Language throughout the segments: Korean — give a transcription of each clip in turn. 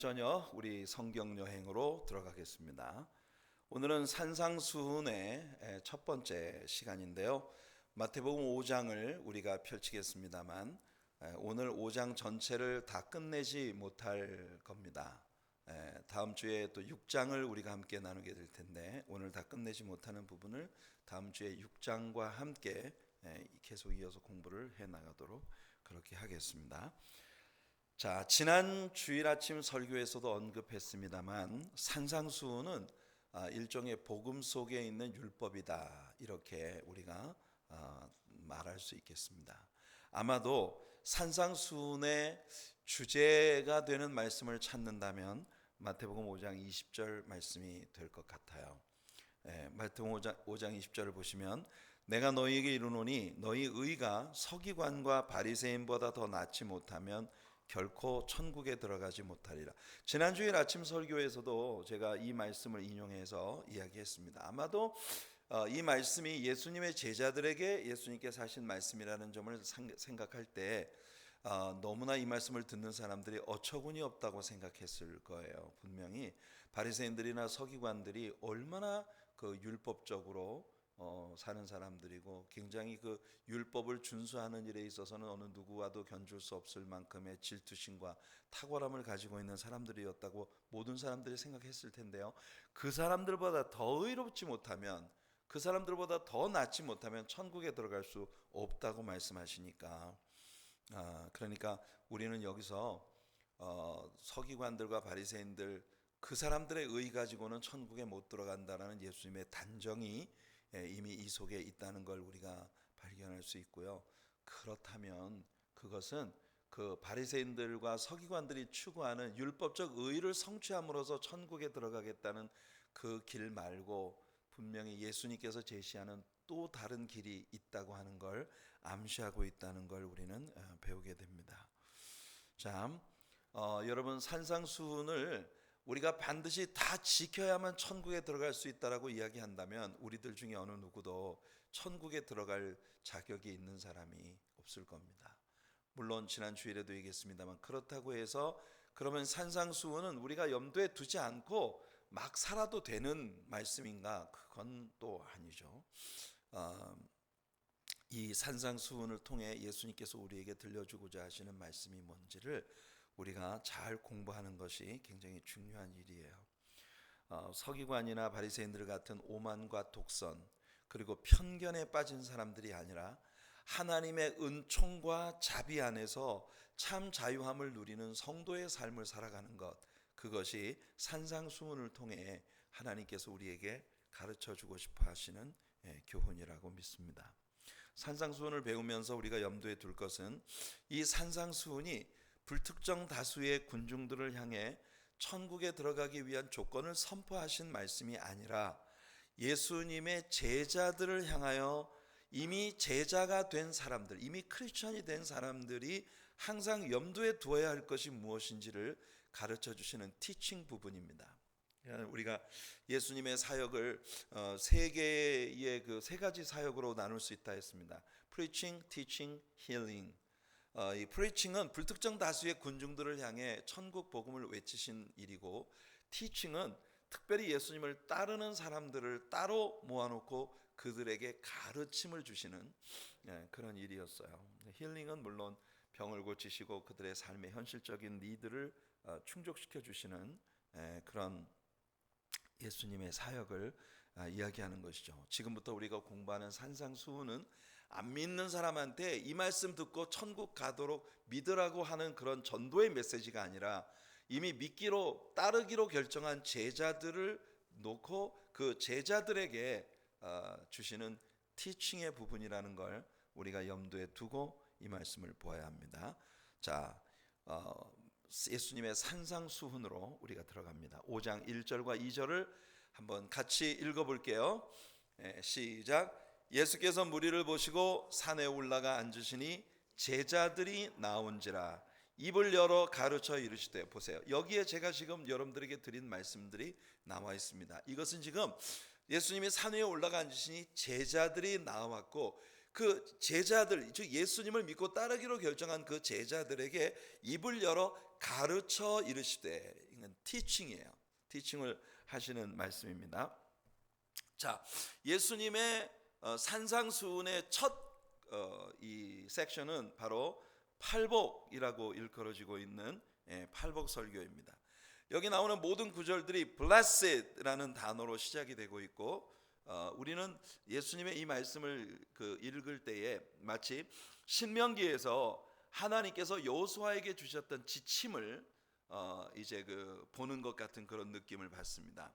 저녁 우리 성경 여행으로 들어가겠습니다. 오늘은 산상수훈의 첫 번째 시간인데요. 마태복음 5장을 우리가 펼치겠습니다만 오늘 5장 전체를 다 끝내지 못할 겁니다. 다음 주에 또 6장을 우리가 함께 나누게 될 텐데 오늘 다 끝내지 못하는 부분을 다음 주에 6장과 함께 계속 이어서 공부를 해 나가도록 그렇게 하겠습니다. 자, 지난 주일 아침 설교에서도 언급했습니다만 산상수훈은 일종의 복음 속에 있는 율법이다, 이렇게 우리가 말할 수 있겠습니다. 아마도 산상수훈의 주제가 되는 말씀을 찾는다면 마태복음 5장 20절 말씀이 될 것 같아요. 마태복음 5장 20절을 보시면 내가 너희에게 이르노니 너희 의가 서기관과 바리새인보다 더 낫지 못하면 결코 천국에 들어가지 못하리라. 지난주일 아침 설교에서도 제가 이 말씀을 인용해서 이야기했습니다. 아마도 이 말씀이 예수님의 제자들에게 예수님께서 하신 말씀이라는 점을 생각할 때 너무나 이 말씀을 듣는 사람들이 어처구니 없다고 생각했을 거예요. 분명히 바리새인들이나 서기관들이 얼마나 그 율법적으로 사는 사람들이고 굉장히 그 율법을 준수하는 일에 있어서는 어느 누구와도 견줄 수 없을 만큼의 질투심과 탁월함을 가지고 있는 사람들이었다고 모든 사람들이 생각했을 텐데요. 그 사람들보다 더 의롭지 못하면, 그 사람들보다 더 낫지 못하면 천국에 들어갈 수 없다고 말씀하시니까 그러니까 우리는 여기서 서기관들과 바리새인들 그 사람들의 의 가지고는 천국에 못 들어간다라는 예수님의 단정이 이미 이 속에 있다는 걸 우리가 발견할 수 있고요. 그렇다면 그것은 그 바리새인들과 서기관들이 추구하는 율법적 의를 성취함으로써 천국에 들어가겠다는 그 길 말고 분명히 예수님께서 제시하는 또 다른 길이 있다고 하는 걸 암시하고 있다는 걸 우리는 배우게 됩니다. 자, 여러분, 산상수훈을 우리가 반드시 다 지켜야만 천국에 들어갈 수 있다라고 이야기한다면 우리들 중에 어느 누구도 천국에 들어갈 자격이 있는 사람이 없을 겁니다. 물론 지난 주일에도 얘기했습니다만 그렇다고 해서 그러면 산상수훈은 우리가 염두에 두지 않고 막 살아도 되는 말씀인가? 그건 또 아니죠. 이 산상수훈을 통해 예수님께서 우리에게 들려주고자 하시는 말씀이 뭔지를 우리가 잘 공부하는 것이 굉장히 중요한 일이에요. 서기관이나 바리새인들 같은 오만과 독선 그리고 편견에 빠진 사람들이 아니라 하나님의 은총과 자비 안에서 참 자유함을 누리는 성도의 삶을 살아가는 것, 그것이 산상수훈을 통해 하나님께서 우리에게 가르쳐주고 싶어 하시는 교훈이라고 믿습니다. 산상수훈을 배우면서 우리가 염두에 둘 것은 이 산상수훈이 불특정 다수의 군중들을 향해 천국에 들어가기 위한 조건을 선포하신 말씀이 아니라 예수님의 제자들을 향하여 이미 제자가 된 사람들, 이미 크리스천이 된 사람들이 항상 염두에 두어야 할 것이 무엇인지를 가르쳐 주시는 티칭 부분입니다. 우리가 예수님의 사역을 세 개의 그 세 가지 사역으로 나눌 수 있다 했습니다. Preaching, Teaching, Healing. 이 preaching은 불특정 다수의 군중들을 향해 천국 복음을 외치신 일이고, teaching은 특별히 예수님을 따르는 사람들을 따로 모아놓고 그들에게 가르침을 주시는 그런 일이었어요. 힐링은 물론 병을 고치시고 그들의 삶의 현실적인 니드를 충족시켜 주시는 그런 예수님의 사역을 이야기하는 것이죠. 지금부터 우리가 공부하는 산상수훈은 안 믿는 사람한테 이 말씀 듣고 천국 가도록 믿으라고 하는 그런 전도의 메시지가 아니라 이미 믿기로 따르기로 결정한 제자들을 놓고 그 제자들에게 주시는 티칭의 부분이라는 걸 우리가 염두에 두고 이 말씀을 보아야 합니다. 자, 예수님의 산상수훈으로 우리가 들어갑니다. 5장 1절과 2절을 한번 같이 읽어볼게요. 시작. 예수께서 무리를 보시고 산에 올라가 앉으시니 제자들이 나온지라 입을 열어 가르쳐 이르시되. 보세요, 여기에 제가 지금 여러분들에게 드린 말씀들이 나와 있습니다. 이것은 지금 예수님이 산 위에 올라가 앉으시니 제자들이 나왔고 그 제자들, 즉 예수님을 믿고 따르기로 결정한 그 제자들에게 입을 열어 가르쳐 이르시되. 티칭이에요. 티칭을 하시는 말씀입니다. 자, 예수님의 산상수훈의 첫 이 섹션은 바로 팔복이라고 일컬어지고 있는 팔복 설교입니다. 여기 나오는 모든 구절들이 blessed라는 단어로 시작이 되고 있고, 우리는 예수님의 이 말씀을 읽을 때에 마치 신명기에서 하나님께서 여호수아에게 주셨던 지침을 이제 보는 것 같은 그런 느낌을 받습니다.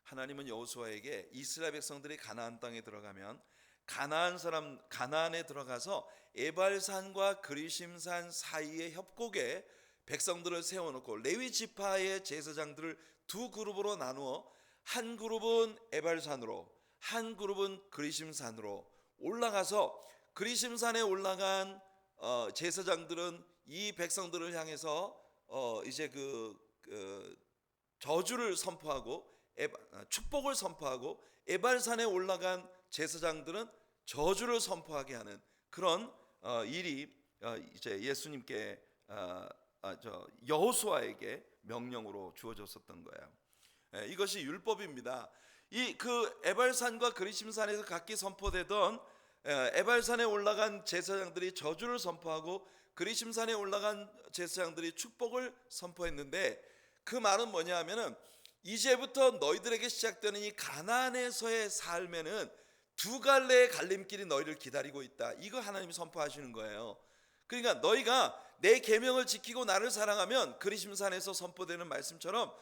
하나님은 여호수아에게 이스라엘 백성들이 가나안 땅에 들어가면 가나안에 들어가서 에발산과 그리심산 사이의 협곡에 백성들을 세워놓고 레위 지파의 제사장들을 두 그룹으로 나누어 한 그룹은 에발산으로 한 그룹은 그리심산으로 올라가서 그리심산에 올라간 제사장들은 이 백성들을 향해서 이제 저주를 선포하고 축복을 선포하고, 에발산에 올라간 제사장들은 저주를 선포하게 하는 그런 일이 이제 예수님께 여호수아에게 명령으로 주어졌었던 거예요. 이것이 율법입니다. 이 에발산과 그리심산에서 각기 선포되던 에발산에 올라간 제사장들이 저주를 선포하고 그리심산에 올라간 제사장들이 축복을 선포했는데, 그 말은 뭐냐 하면은 이제부터 너희들에게 시작되는 이 가나안에서의 삶에는 두 갈래의 갈림길이 너희를 기다리고 있다. 이거 하나님이 선포하시는 거예요. 그러니까 너희가 내 계명을 지키고 나를 사랑하면 그리심산에서 선포되는 말씀처럼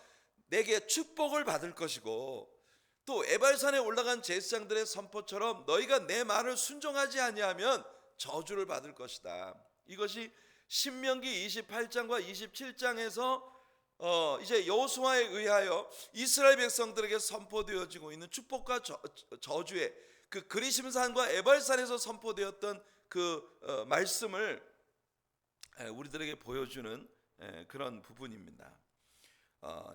내게 축복을 받을 것이고, 또 에발산에 올라간 제사장들의 선포처럼 너희가 내 말을 순종하지 아니하면 저주를 받을 것이다. 이것이 신명기 28장과 27장에서 이제 여호수아에 의하여 이스라엘 백성들에게 선포되어지고 있는 축복과 저주의 그리심산과 에발산에서 선포되었던 말씀을 우리들에게 보여주는 그런 부분입니다.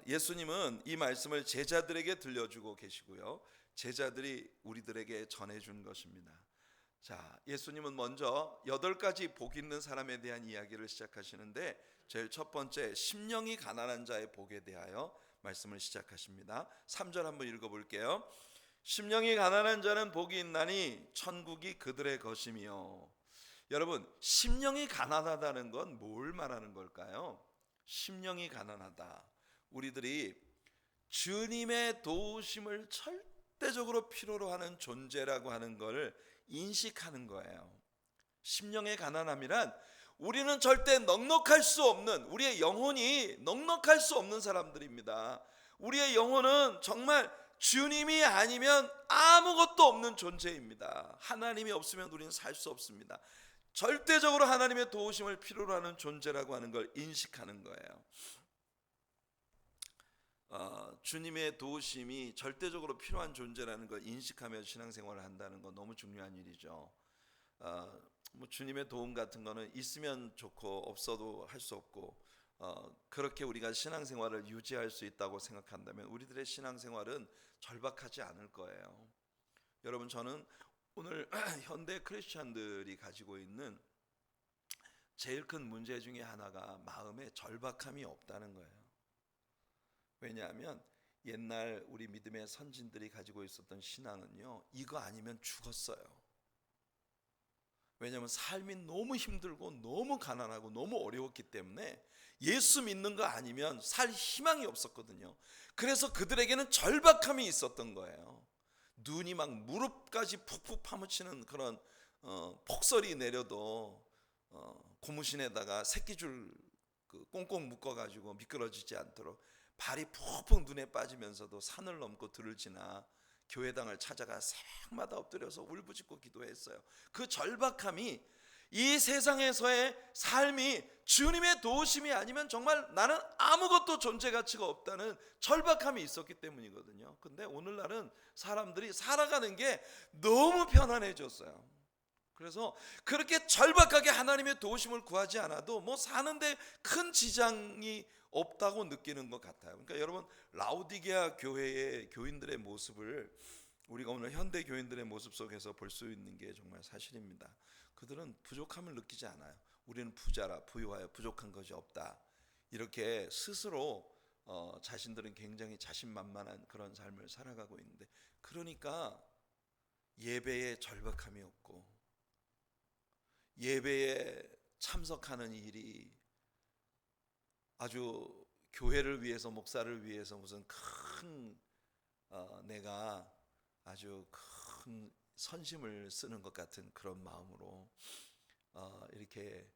예수님은 이 말씀을 제자들에게 들려주고 계시고요, 제자들이 우리들에게 전해준 것입니다. 자, 예수님은 먼저 8가지 복 있는 사람에 대한 이야기를 시작하시는데, 제일 첫 번째 심령이 가난한 자의 복에 대하여 말씀을 시작하십니다. 3절 한번 읽어볼게요. 심령이 가난한 자는 복이 있나니 천국이 그들의 것이며. 여러분, 심령이 가난하다는 건 뭘 말하는 걸까요? 심령이 가난하다, 우리들이 주님의 도우심을 절대적으로 필요로 하는 존재라고 하는 걸 인식하는 거예요. 심령의 가난함이란 우리는 절대 넉넉할 수 없는, 우리의 영혼이 넉넉할 수 없는 사람들입니다. 우리의 영혼은 정말 주님이 아니면 아무것도 없는 존재입니다. 하나님이 없으면 우리는 살 수 없습니다. 절대적으로 하나님의 도우심을 필요로 하는 존재라고 하는 걸 인식하는 거예요. 주님의 도우심이 절대적으로 필요한 존재라는 걸 인식하며 신앙생활을 한다는 건 너무 중요한 일이죠. 주님의 도움 같은 거는 있으면 좋고 없어도 할 수 없고, 그렇게 우리가 신앙생활을 유지할 수 있다고 생각한다면 우리들의 신앙생활은 절박하지 않을 거예요. 여러분, 저는 오늘 현대 크리스천들이 가지고 있는 제일 큰 문제 중에 하나가 마음에 절박함이 없다는 거예요. 왜냐하면 옛날 우리 믿음의 선진들이 가지고 있었던 신앙은요, 이거 아니면 죽었어요. 왜냐하면 삶이 너무 힘들고 너무 가난하고 너무 어려웠기 때문에 예수 믿는 거 아니면 살 희망이 없었거든요. 그래서 그들에게는 절박함이 있었던 거예요. 눈이 막 무릎까지 푹푹 파묻히는 그런 폭설이 내려도 고무신에다가 새끼줄 꽁꽁 묶어가지고 미끄러지지 않도록 발이 푹푹 눈에 빠지면서도 산을 넘고 들을 지나 교회당을 찾아가 새벽마다 엎드려서 울부짖고 기도했어요. 그 절박함이, 이 세상에서의 삶이 주님의 도우심이 아니면 정말 나는 아무것도 존재 가치가 없다는 절박함이 있었기 때문이거든요. 근데 오늘날은 사람들이 살아가는 게 너무 편안해졌어요. 그래서 그렇게 절박하게 하나님의 도우심을 구하지 않아도 사는데 큰 지장이 없다고 느끼는 것 같아요. 그러니까 여러분, 라오디게아 교회의 교인들의 모습을 우리가 오늘 현대 교인들의 모습 속에서 볼 수 있는 게 정말 사실입니다. 그들은 부족함을 느끼지 않아요. 우리는 부자라 부유하여 부족한 것이 없다, 이렇게 스스로 자신들은 굉장히 자신만만한 그런 삶을 살아가고 있는데, 그러니까 예배에 절박함이 없고 예배에 참석하는 일이 아주 교회를 위해서, 목사를 위해서 무슨 큰 내가 아주 큰 선심을 쓰는 것 같은 그런 마음으로 이렇게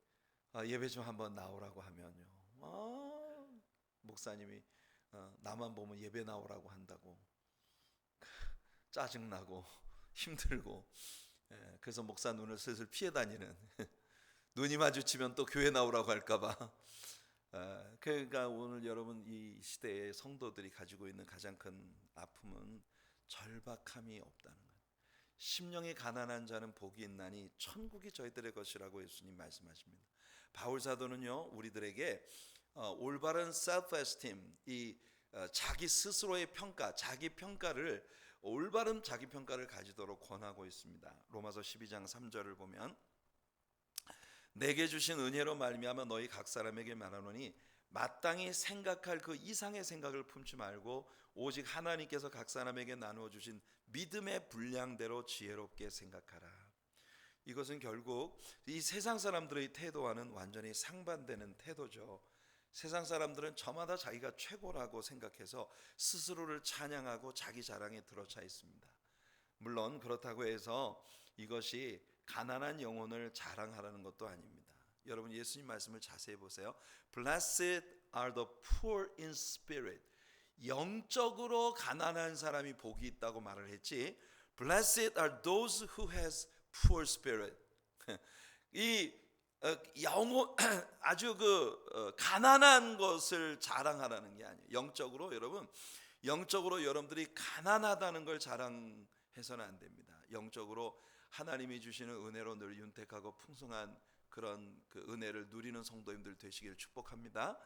예배 좀 한번 나오라고 하면요, 목사님이 나만 보면 예배 나오라고 한다고 짜증나고 힘들고, 그래서 목사 눈을 슬슬 피해 다니는 눈이 마주치면 또 교회 나오라고 할까봐. 그러니까 오늘 여러분, 이 시대의 성도들이 가지고 있는 가장 큰 아픔은 절박함이 없다는 거예요. 심령이 가난한 자는 복이 있나니 천국이 저희들의 것이라고 예수님 말씀하십니다. 바울 사도는요, 우리들에게 올바른 self-esteem, 이 자기 스스로의 평가, 자기 평가를, 올바른 자기 평가를 가지도록 권하고 있습니다. 로마서 12장 3절을 보면, 내게 주신 은혜로 말미암아 너희 각 사람에게 말하노니 마땅히 생각할 그 이상의 생각을 품지 말고 오직 하나님께서 각 사람에게 나누어 주신 믿음의 분량대로 지혜롭게 생각하라. 이것은 결국 이 세상 사람들의 태도와는 완전히 상반되는 태도죠. 세상 사람들은 저마다 자기가 최고라고 생각해서 스스로를 찬양하고 자기 자랑에 들어차 있습니다. 물론 그렇다고 해서 이것이 가난한 영혼을 자랑하라는 것도 아닙니다. 여러분, 예수님 말씀을 자세히 보세요. Blessed are the poor in spirit. 영적으로 가난한 사람이 복이 있다고 말을 했지, Blessed are those who has poor spirit. 이 영혼, 아주 가난한 것을 자랑하라는 게 아니에요. 영적으로, 여러분, 영적으로 여러분들이 가난하다는 걸 자랑해서는 안 됩니다. 영적으로 하나님이 주시는 은혜로 늘 윤택하고 풍성한 그런 은혜를 누리는 성도님들 되시기를 축복합니다.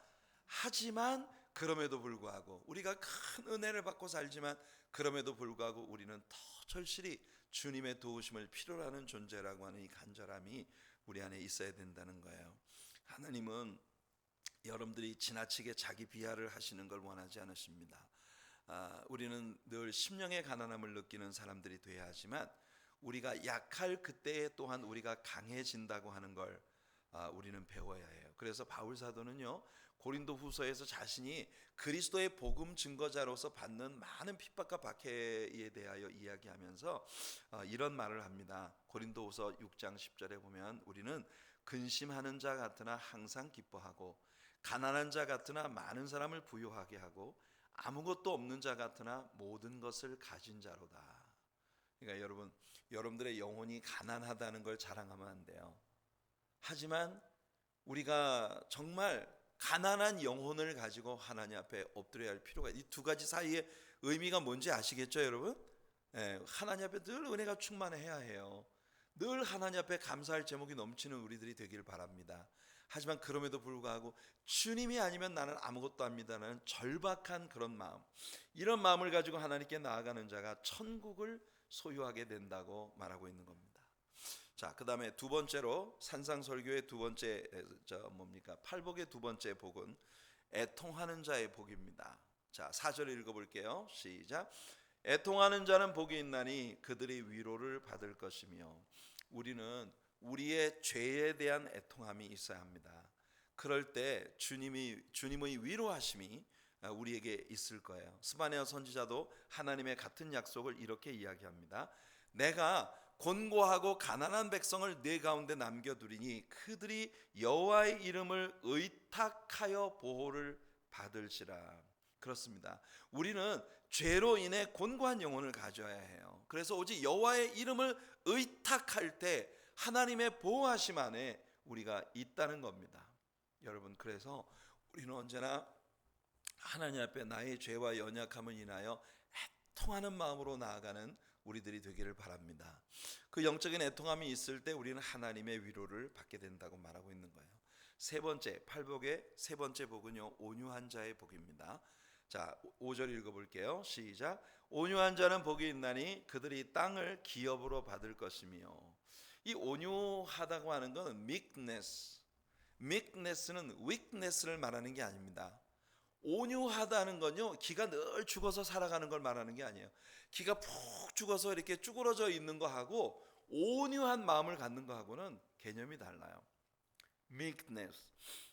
하지만 그럼에도 불구하고 우리가 큰 은혜를 받고 살지만, 그럼에도 불구하고 우리는 더 절실히 주님의 도우심을 필요로 하는 존재라고 하는 이 간절함이 우리 안에 있어야 된다는 거예요. 하나님은 여러분들이 지나치게 자기 비하를 하시는 걸 원하지 않으십니다. 우리는 늘 심령의 가난함을 느끼는 사람들이 되어야 하지만, 우리가 약할 그때에 또한 우리가 강해진다고 하는 걸 우리는 배워야 해요. 그래서 바울 사도는요, 고린도 후서에서 자신이 그리스도의 복음 증거자로서 받는 많은 핍박과 박해에 대하여 이야기하면서 이런 말을 합니다. 고린도 후서 6장 10절에 보면, 우리는 근심하는 자 같으나 항상 기뻐하고 가난한 자 같으나 많은 사람을 부유하게 하고 아무것도 없는 자 같으나 모든 것을 가진 자로다. 그러니까 여러분들의 영혼이 가난하다는 걸 자랑하면 안 돼요. 하지만 우리가 정말 가난한 영혼을 가지고 하나님 앞에 엎드려야 할 필요가, 이 두 가지 사이의 의미가 뭔지 아시겠죠, 여러분? 하나님 앞에 늘 은혜가 충만해야 해요. 늘 하나님 앞에 감사할 제목이 넘치는 우리들이 되기를 바랍니다. 하지만 그럼에도 불구하고 주님이 아니면 나는 아무것도 아닙니다라는 절박한 그런 마음, 이런 마음을 가지고 하나님께 나아가는 자가 천국을 소유하게 된다고 말하고 있는 겁니다. 자, 그 다음에 두 번째로 산상설교의 두 번째 팔복의 두 번째 복은 애통하는 자의 복입니다. 자, 4절 읽어볼게요. 시작. 애통하는 자는 복이 있나니 그들이 위로를 받을 것이며. 우리는 우리의 죄에 대한 애통함이 있어야 합니다. 그럴 때 주님의 위로하심이 우리에게 있을 거예요. 스바냐 선지자도 하나님의 같은 약속을 이렇게 이야기합니다. 내가 곤고하고 가난한 백성을 내 가운데 남겨두리니 그들이 여호와의 이름을 의탁하여 보호를 받을지라. 그렇습니다. 우리는 죄로 인해 곤고한 영혼을 가져야 해요. 그래서 오직 여호와의 이름을 의탁할 때 하나님의 보호하심 안에 우리가 있다는 겁니다. 여러분, 그래서 우리는 언제나 하나님 앞에 나의 죄와 연약함을 인하여 애통하는 마음으로 나아가는 우리들이 되기를 바랍니다. 그 영적인 애통함이 있을 때 우리는 하나님의 위로를 받게 된다고 말하고 있는 거예요. 세 번째, 팔복의 세 번째 복은요, 온유한 자의 복입니다. 자, 5절 읽어볼게요. 시작. 온유한 자는 복이 있나니 그들이 땅을 기업으로 받을 것이며. 이 온유하다고 하는 것은 meekness는 weakness를 말하는 게 아닙니다. 온유하다는 건요, 기가 늘 죽어서 살아가는 걸 말하는 게 아니에요. 기가 푹 죽어서 이렇게 쭈그러져 있는 거하고 온유한 마음을 갖는 거하고는 개념이 달라요. meekness.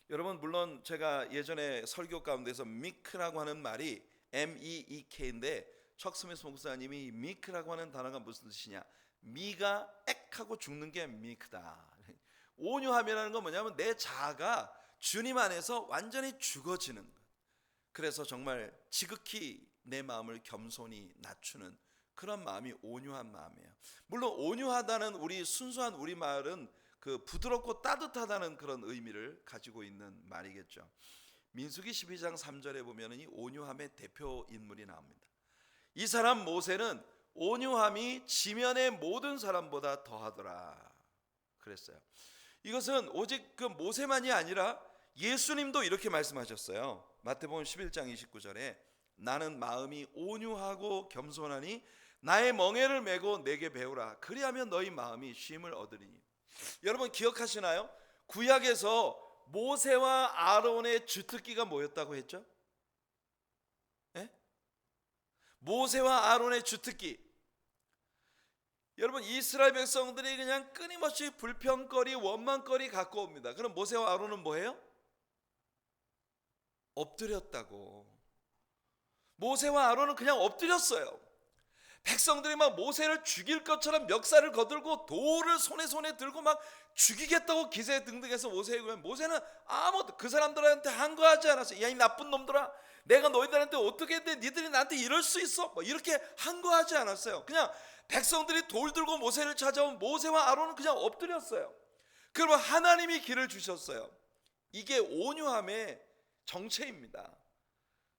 여러분, 물론 제가 예전에 설교 가운데서 meek라고 하는 말이 meek인데 척 스미스 목사님이 meek라고 하는 단어가 무슨 뜻이냐, 미가 액하고 죽는 게 meek다. 온유함이라는 건 뭐냐면 내 자아가 주님 안에서 완전히 죽어지는 것. 그래서 정말 지극히 내 마음을 겸손히 낮추는 그런 마음이 온유한 마음이에요. 물론 온유하다는 우리 순수한 우리말은 그 부드럽고 따뜻하다는 그런 의미를 가지고 있는 말이겠죠. 민수기 12장 3절에 보면 이 온유함의 대표 인물이 나옵니다. 이 사람 모세는 온유함이 지면의 모든 사람보다 더하더라 그랬어요. 이것은 오직 그 모세만이 아니라 예수님도 이렇게 말씀하셨어요. 마태복음 11장 29절에 나는 마음이 온유하고 겸손하니 나의 멍에를 메고 내게 배우라. 그리하면 너희 마음이 쉼을 얻으리니. 여러분 기억하시나요? 구약에서 모세와 아론의 주특기가 뭐였다고 했죠? 예? 모세와 아론의 주특기. 여러분 이스라엘 백성들이 그냥 끊임없이 불평거리 원망거리 갖고 옵니다. 그럼 모세와 아론은 뭐예요? 엎드렸다고. 모세와 아론은 그냥 엎드렸어요. 백성들이 막 모세를 죽일 것처럼 멱살을 거들고 돌을 손에 들고 막 죽이겠다고 기세등등해서 모세에게 보면 모세는 아무것도 그 사람들한테 항거하지 않았어요. 야, 이 나쁜 놈들아, 내가 너희들한테 어떻게 했대? 니들이 나한테 이럴 수 있어? 뭐 이렇게 항거하지 않았어요. 그냥 백성들이 돌 들고 모세를 찾아온 모세와 아론은 그냥 엎드렸어요. 그러면 하나님이 길을 주셨어요. 이게 온유함의 정체입니다.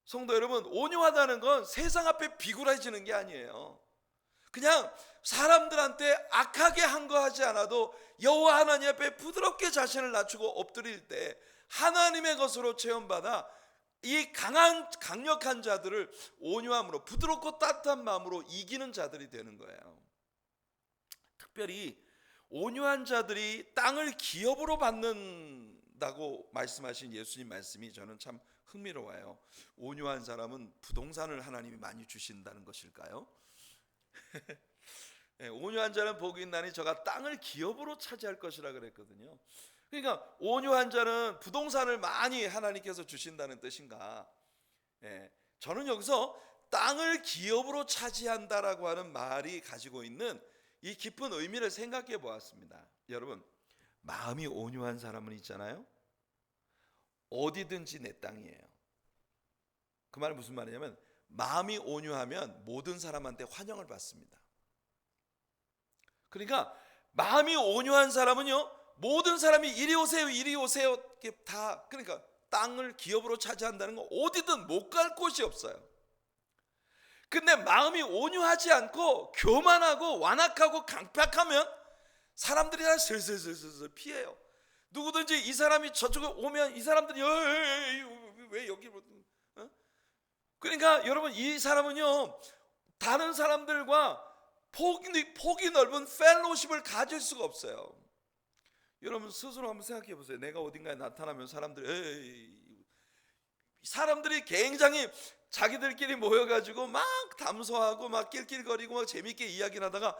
성도 여러분, 온유하다는 건 세상 앞에 비굴해지는 게 아니에요. 그냥 사람들한테 악하게 항거하지 않아도 여호와 하나님 앞에 부드럽게 자신을 낮추고 엎드릴 때 하나님의 것으로 체험받아 이 강력한 자들을 온유함으로 부드럽고 따뜻한 마음으로 이기는 자들이 되는 거예요. 특별히 온유한 자들이 땅을 기업으로 받는다고 말씀하신 예수님 말씀이 저는 참 흥미로워요. 온유한 사람은 부동산을 하나님이 많이 주신다는 것일까요? 네, 온유한 자는 복이 있나니 저가 땅을 기업으로 차지할 것이라 그랬거든요. 그러니까 온유한 자는 부동산을 많이 하나님께서 주신다는 뜻인가? 네, 저는 여기서 땅을 기업으로 차지한다라고 하는 말이 가지고 있는 이 깊은 의미를 생각해 보았습니다. 여러분, 마음이 온유한 사람은 있잖아요. 어디든지 내 땅이에요. 그 말은 무슨 말이냐면 마음이 온유하면 모든 사람한테 환영을 받습니다. 그러니까 마음이 온유한 사람은요, 모든 사람이 이리 오세요 이리 오세요 다, 그러니까 땅을 기업으로 차지한다는 건 어디든 못 갈 곳이 없어요. 근데 마음이 온유하지 않고 교만하고 완악하고 강팍하면 사람들이 다 슬슬 피해요. 누구든지 이 사람이 저쪽에 오면 이 사람들이 왜 여기 어? 그러니까 여러분 이 사람은요 다른 사람들과 폭이 넓은 펠로십을 가질 수가 없어요. 여러분 스스로 한번 생각해 보세요. 내가 어딘가에 나타나면 사람들이 굉장히 자기들끼리 모여가지고 막 담소하고 막 낄낄거리고 막 재밌게 이야기를 하다가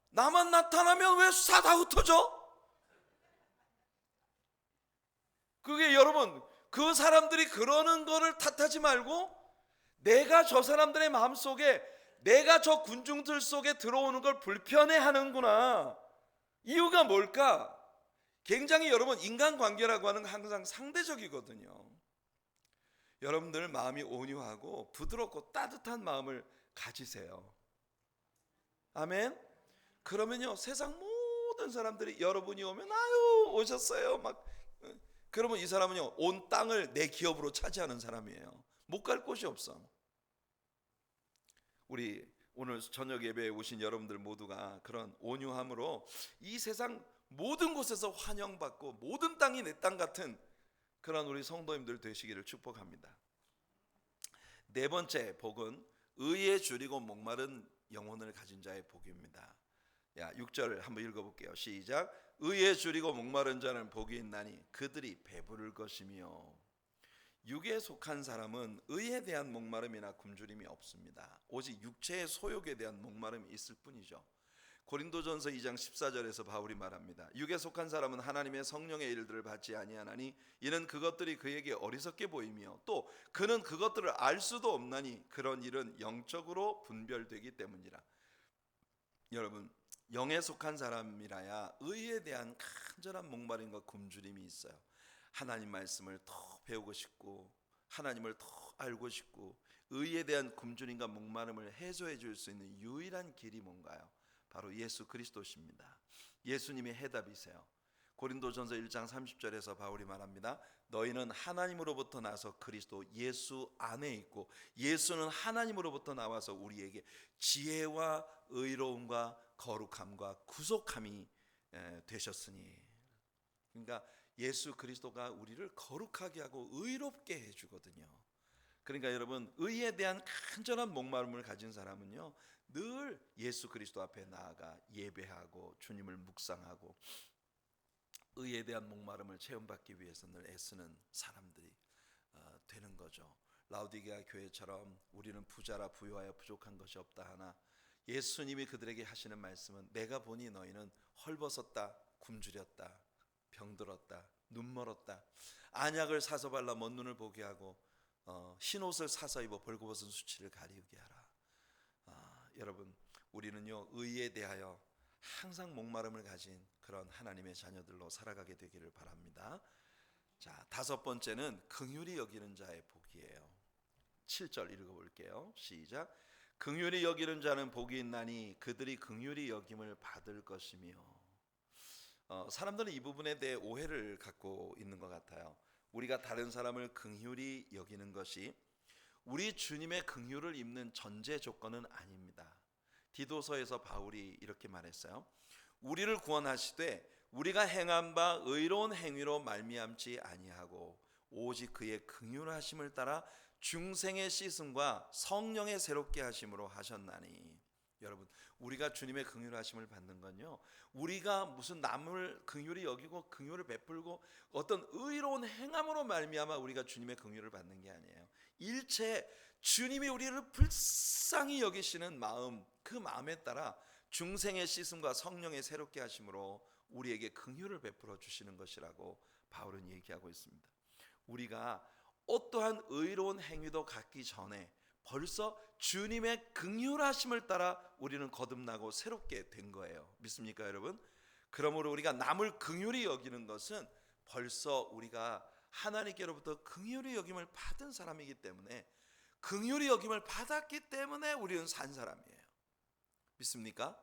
나만 나타나면 왜 수다 다 흩어져? 그게 여러분 그 사람들이 그러는 거를 탓하지 말고 내가 저 사람들의 마음속에 내가 저 군중들 속에 들어오는 걸 불편해하는구나. 이유가 뭘까? 굉장히 여러분 인간관계라고 하는 건 항상 상대적이거든요. 여러분들 마음이 온유하고 부드럽고 따뜻한 마음을 가지세요. 아멘. 그러면요 세상 모든 사람들이 여러분이 오면 아유 오셨어요 막 그러면 이 사람은요 온 땅을 내 기업으로 차지하는 사람이에요. 못 갈 곳이 없어. 우리 오늘 저녁 예배에 오신 여러분들 모두가 그런 온유함으로 이 세상 모든 곳에서 환영받고 모든 땅이 내 땅 같은 그런 우리 성도님들 되시기를 축복합니다. 네 번째 복은 의에 줄이고 목마른 영혼을 가진 자의 복입니다. 6절 한번 읽어볼게요. 시작. 의에 줄이고 목마른 자는 복이 있나니 그들이 배부를 것이며. 육에 속한 사람은 의에 대한 목마름이나 굶주림이 없습니다. 오직 육체의 소욕에 대한 목마름이 있을 뿐이죠. 고린도전서 2장 14절에서 바울이 말합니다. 육에 속한 사람은 하나님의 성령의 일들을 받지 아니하나니 이는 그것들이 그에게 어리석게 보이며 또 그는 그것들을 알 수도 없나니 그런 일은 영적으로 분별되기 때문이라. 여러분, 영에 속한 사람이라야 의에 대한 간절한 목마름과 굶주림이 있어요. 하나님 말씀을 더 배우고 싶고 하나님을 더 알고 싶고 의에 대한 굶주림과 목마름을 해소해 줄 수 있는 유일한 길이 뭔가요? 바로 예수 그리스도십니다. 예수님이 해답이세요. 고린도전서 1장 30절에서 바울이 말합니다. 너희는 하나님으로부터 나서 그리스도 예수 안에 있고 예수는 하나님으로부터 나와서 우리에게 지혜와 의로움과 거룩함과 구속함이 되셨으니. 그러니까 예수 그리스도가 우리를 거룩하게 하고 의롭게 해주거든요. 그러니까 여러분, 의에 대한 간절한 목마름을 가진 사람은요 늘 예수 그리스도 앞에 나아가 예배하고 주님을 묵상하고 의에 대한 목마름을 체험받기 위해서 늘 애쓰는 사람들이 되는 거죠. 라오디게아 교회처럼 우리는 부자라 부유하여 부족한 것이 없다 하나 예수님이 그들에게 하시는 말씀은 내가 보니 너희는 헐벗었다, 굶주렸다, 병들었다, 눈멀었다, 안약을 사서 발라 먼 눈을 보게 하고 흰옷을 사서 입어 벌거벗은 수치를 가리우게 하라. 여러분, 우리는요 의에 대하여 항상 목마름을 가진 그런 하나님의 자녀들로 살아가게 되기를 바랍니다. 자, 다섯 번째는 긍휼히 여기는 자의 복이에요. 7절 읽어볼게요. 시작. 긍휼히 여기는 자는 복이 있나니 그들이 긍휼히 여김을 받을 것이며. 사람들은 이 부분에 대해 오해를 갖고 있는 것 같아요. 우리가 다른 사람을 긍휼히 여기는 것이 우리 주님의 긍휼을 입는 전제 조건은 아닙니다. 디도서에서 바울이 이렇게 말했어요. 우리를 구원하시되 우리가 행한 바 의로운 행위로 말미암지 아니하고 오직 그의 긍휼하심을 따라 중생의 씻음과 성령의 새롭게 하심으로 하셨나니. 여러분, 우리가 주님의 긍휼하심을 받는 건요 우리가 무슨 남을 긍휼히 여기고 긍휼을 베풀고 어떤 의로운 행함으로 말미암아 우리가 주님의 긍휼을 받는 게 아니에요. 일체 주님이 우리를 불쌍히 여기시는 마음, 그 마음에 따라 중생의 씻음과 성령의 새롭게 하심으로 우리에게 긍휼을 베풀어 주시는 것이라고 바울은 얘기하고 있습니다. 우리가 어떠한 의로운 행위도 갖기 전에 벌써 주님의 긍휼하심을 따라 우리는 거듭나고 새롭게 된 거예요. 믿습니까, 여러분? 그러므로 우리가 남을 긍휼히 여기는 것은 벌써 우리가 하나님께로부터 긍휼히 여김을 받은 사람이기 때문에, 긍휼히 여김을 받았기 때문에 우리는 산 사람이에요. 믿습니까?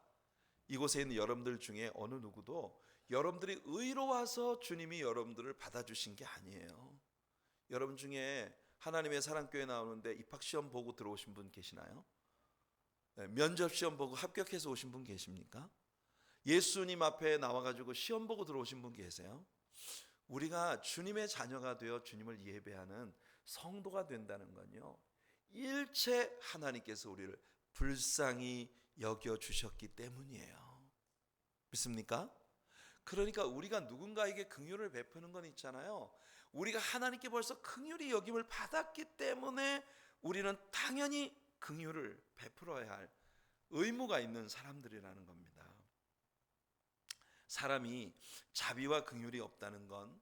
이곳에 있는 여러분들 중에 어느 누구도 여러분들이 의로워서 주님이 여러분들을 받아주신 게 아니에요. 여러분 중에 하나님의 사랑교회 나오는데 입학시험 보고 들어오신 분 계시나요? 면접시험 보고 합격해서 오신 분 계십니까? 예수님 앞에 나와가지고 시험 보고 들어오신 분 계세요? 우리가 주님의 자녀가 되어 주님을 예배하는 성도가 된다는 건요 일체 하나님께서 우리를 불쌍히 여겨주셨기 때문이에요. 믿습니까? 그러니까 우리가 누군가에게 긍휼을 베푸는 건 있잖아요, 우리가 하나님께 벌써 긍휼히 여김을 받았기 때문에 우리는 당연히 긍휼을 베풀어야 할 의무가 있는 사람들이라는 겁니다. 사람이 자비와 긍휼이 없다는 건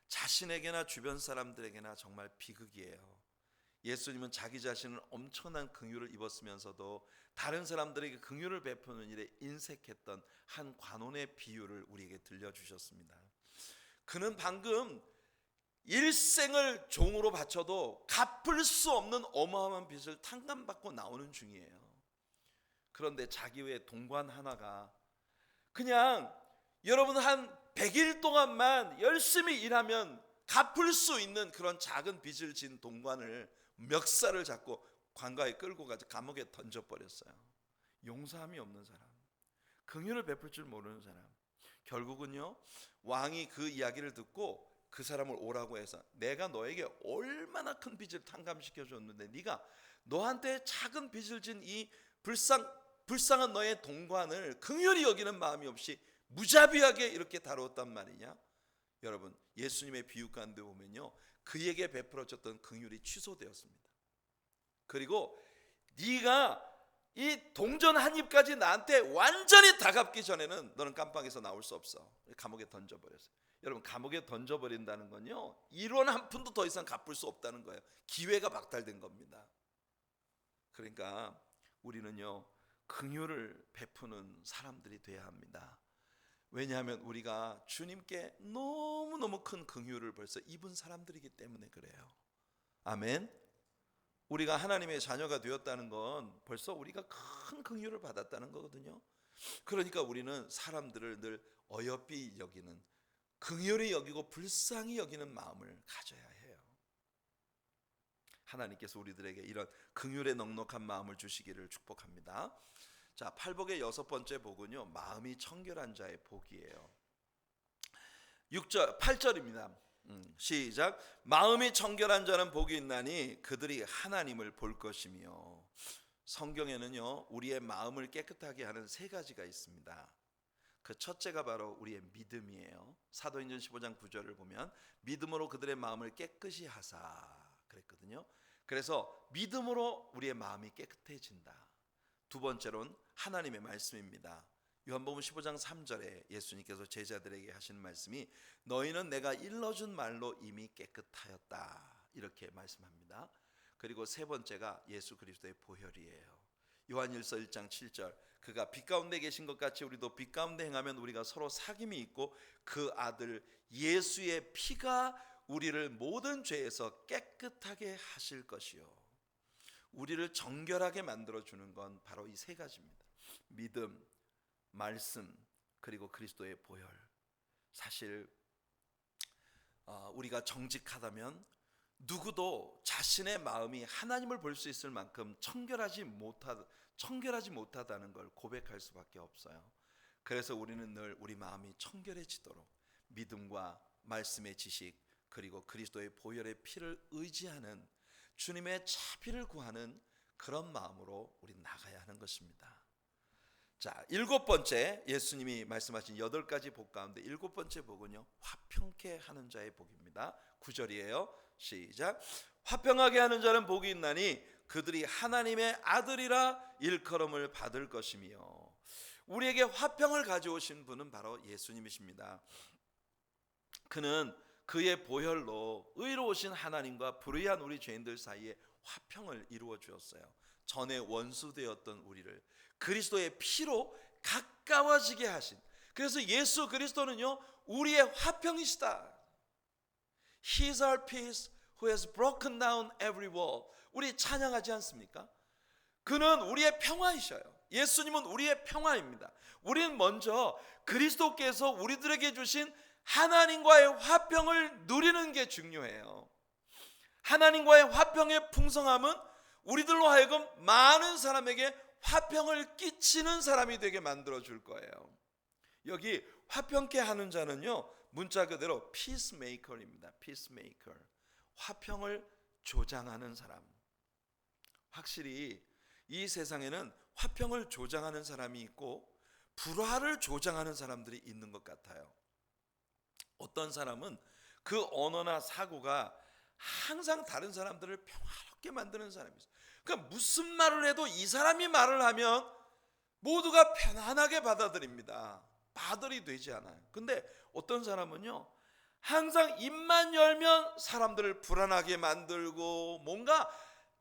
자신에게나 주변 사람들에게나 정말 비극이에요. 예수님은 자기 자신은 엄청난 긍휼을 입었으면서도 다른 사람들에게 긍휼을 베푸는 일에 인색했던 한 관원의 비유를 우리에게 들려주셨습니다. 그는 방금 일생을 종으로 바쳐도 갚을 수 없는 어마어마한 빚을 탕감받고 나오는 중이에요. 그런데 자기 외에 동관 하나가 그냥 여러분 한 100일 동안만 열심히 일하면 갚을 수 있는 그런 작은 빚을 진 동관을 멱살을 잡고 관가에 끌고 가서 감옥에 던져버렸어요. 용서함이 없는 사람, 긍휼을 베풀 줄 모르는 사람. 결국은요 왕이 그 이야기를 듣고 그 사람을 오라고 해서 내가 너에게 얼마나 큰 빚을 탕감시켜줬는데 네가 너한테 작은 빚을 진 이 불쌍한 너의 동관을 긍휼히 여기는 마음이 없이 무자비하게 이렇게 다루었단 말이냐. 여러분, 예수님의 비유 가운데 보면요 그에게 베풀어졌던 긍휼이 취소되었습니다. 그리고 네가 이 동전 한 입까지 나한테 완전히 다 갚기 전에는 너는 깜빵에서 나올 수 없어. 감옥에 던져버렸어요. 여러분, 감옥에 던져버린다는 건요, 1원 한 푼도 더 이상 갚을 수 없다는 거예요. 기회가 박탈된 겁니다. 그러니까 우리는요, 긍휼을 베푸는 사람들이 돼야 합니다. 왜냐하면 우리가 주님께 너무너무 큰 긍휼을 벌써 입은 사람들이기 때문에 그래요. 아멘. 우리가 하나님의 자녀가 되었다는 건 벌써 우리가 큰 긍휼을 받았다는 거거든요. 그러니까 우리는 사람들을 늘 어여삐 여기는, 긍휼히 여기고 불쌍히 여기는 마음을 가져야 해요. 하나님께서 우리들에게 이런 긍휼의 넉넉한 마음을 주시기를 축복합니다. 자, 팔복의 6번째 복은요, 마음이 청결한 자의 복이에요. 8절입니다. 시작. 마음이 청결한 자는 복이 있나니 그들이 하나님을 볼 것이며. 성경에는요, 우리의 마음을 깨끗하게 하는 3가지가 있습니다. 그 첫째가 바로 우리의 믿음이에요. 사도행전 15장 9절을 보면 믿음으로 그들의 마음을 깨끗이 하사 그랬거든요. 그래서 믿음으로 우리의 마음이 깨끗해진다. 두 번째로는 하나님의 말씀입니다. 요한복음 15장 3절에 예수님께서 제자들에게 하시는 말씀이 너희는 내가 일러준 말로 이미 깨끗하였다, 이렇게 말씀합니다. 그리고 세 번째가 예수 그리스도의 보혈이에요. 요한일서 1장 7절, 그가 빛 가운데 계신 것 같이 우리도 빛 가운데 행하면 우리가 서로 사귐이 있고 그 아들 예수의 피가 우리를 모든 죄에서 깨끗하게 하실 것이요. 우리를 정결하게 만들어주는 건 바로 이 3가지입니다. 믿음, 말씀, 그리고 그리스도의 보혈. 사실 우리가 정직하다면 누구도 자신의 마음이 하나님을 볼 수 있을 만큼 청결하지 못하다는 걸 고백할 수밖에 없어요. 그래서 우리는 늘 우리 마음이 청결해지도록 믿음과 말씀의 지식, 그리고 그리스도의 보혈의 피를 의지하는, 주님의 자비를 구하는 그런 마음으로 우리 나가야 하는 것입니다. 자, 7번째, 예수님이 말씀하신 8가지 복 가운데 7번째 복은요, 화평케 하는 자의 복입니다. 9절이에요. 시작. 화평하게 하는 자는 복이 있나니 그들이 하나님의 아들이라 일컬음을 받을 것이며. 우리에게 화평을 가져오신 분은 바로 예수님이십니다. 그는 그의 보혈로 의로우신 하나님과 불의한 우리 죄인들 사이에 화평을 이루어 주었어요. 전에 원수되었던 우리를 그리스도의 피로 가까워지게 하신, 그래서 예수 그리스도는요, 우리의 화평이시다. He is our peace who has broken down every wall. 우리 찬양하지 않습니까? 그는 우리의 평화이셔요. 예수님은 우리의 평화입니다. 우리는 먼저 그리스도께서 우리들에게 주신 하나님과의 화평을 누리는 게 중요해요. 하나님과의 화평의 풍성함은 우리들로 하여금 많은 사람에게 화평을 끼치는 사람이 되게 만들어 줄 거예요. 여기 화평케 하는 자는요, 문자 그대로 peacemaker입니다. peacemaker. 화평을 조장하는 사람. 확실히 이 세상에는 화평을 조장하는 사람이 있고 불화를 조장하는 사람들이 있는 것 같아요. 어떤 사람은 그 언어나 사고가 항상 다른 사람들을 평화롭게 만드는 사람이 있어요. 그러니까 무슨 말을 해도 이 사람이 말을 하면 모두가 편안하게 받아들입니다. 바들이 되지 않아요. 근데 어떤 사람은요, 항상 입만 열면 사람들을 불안하게 만들고 뭔가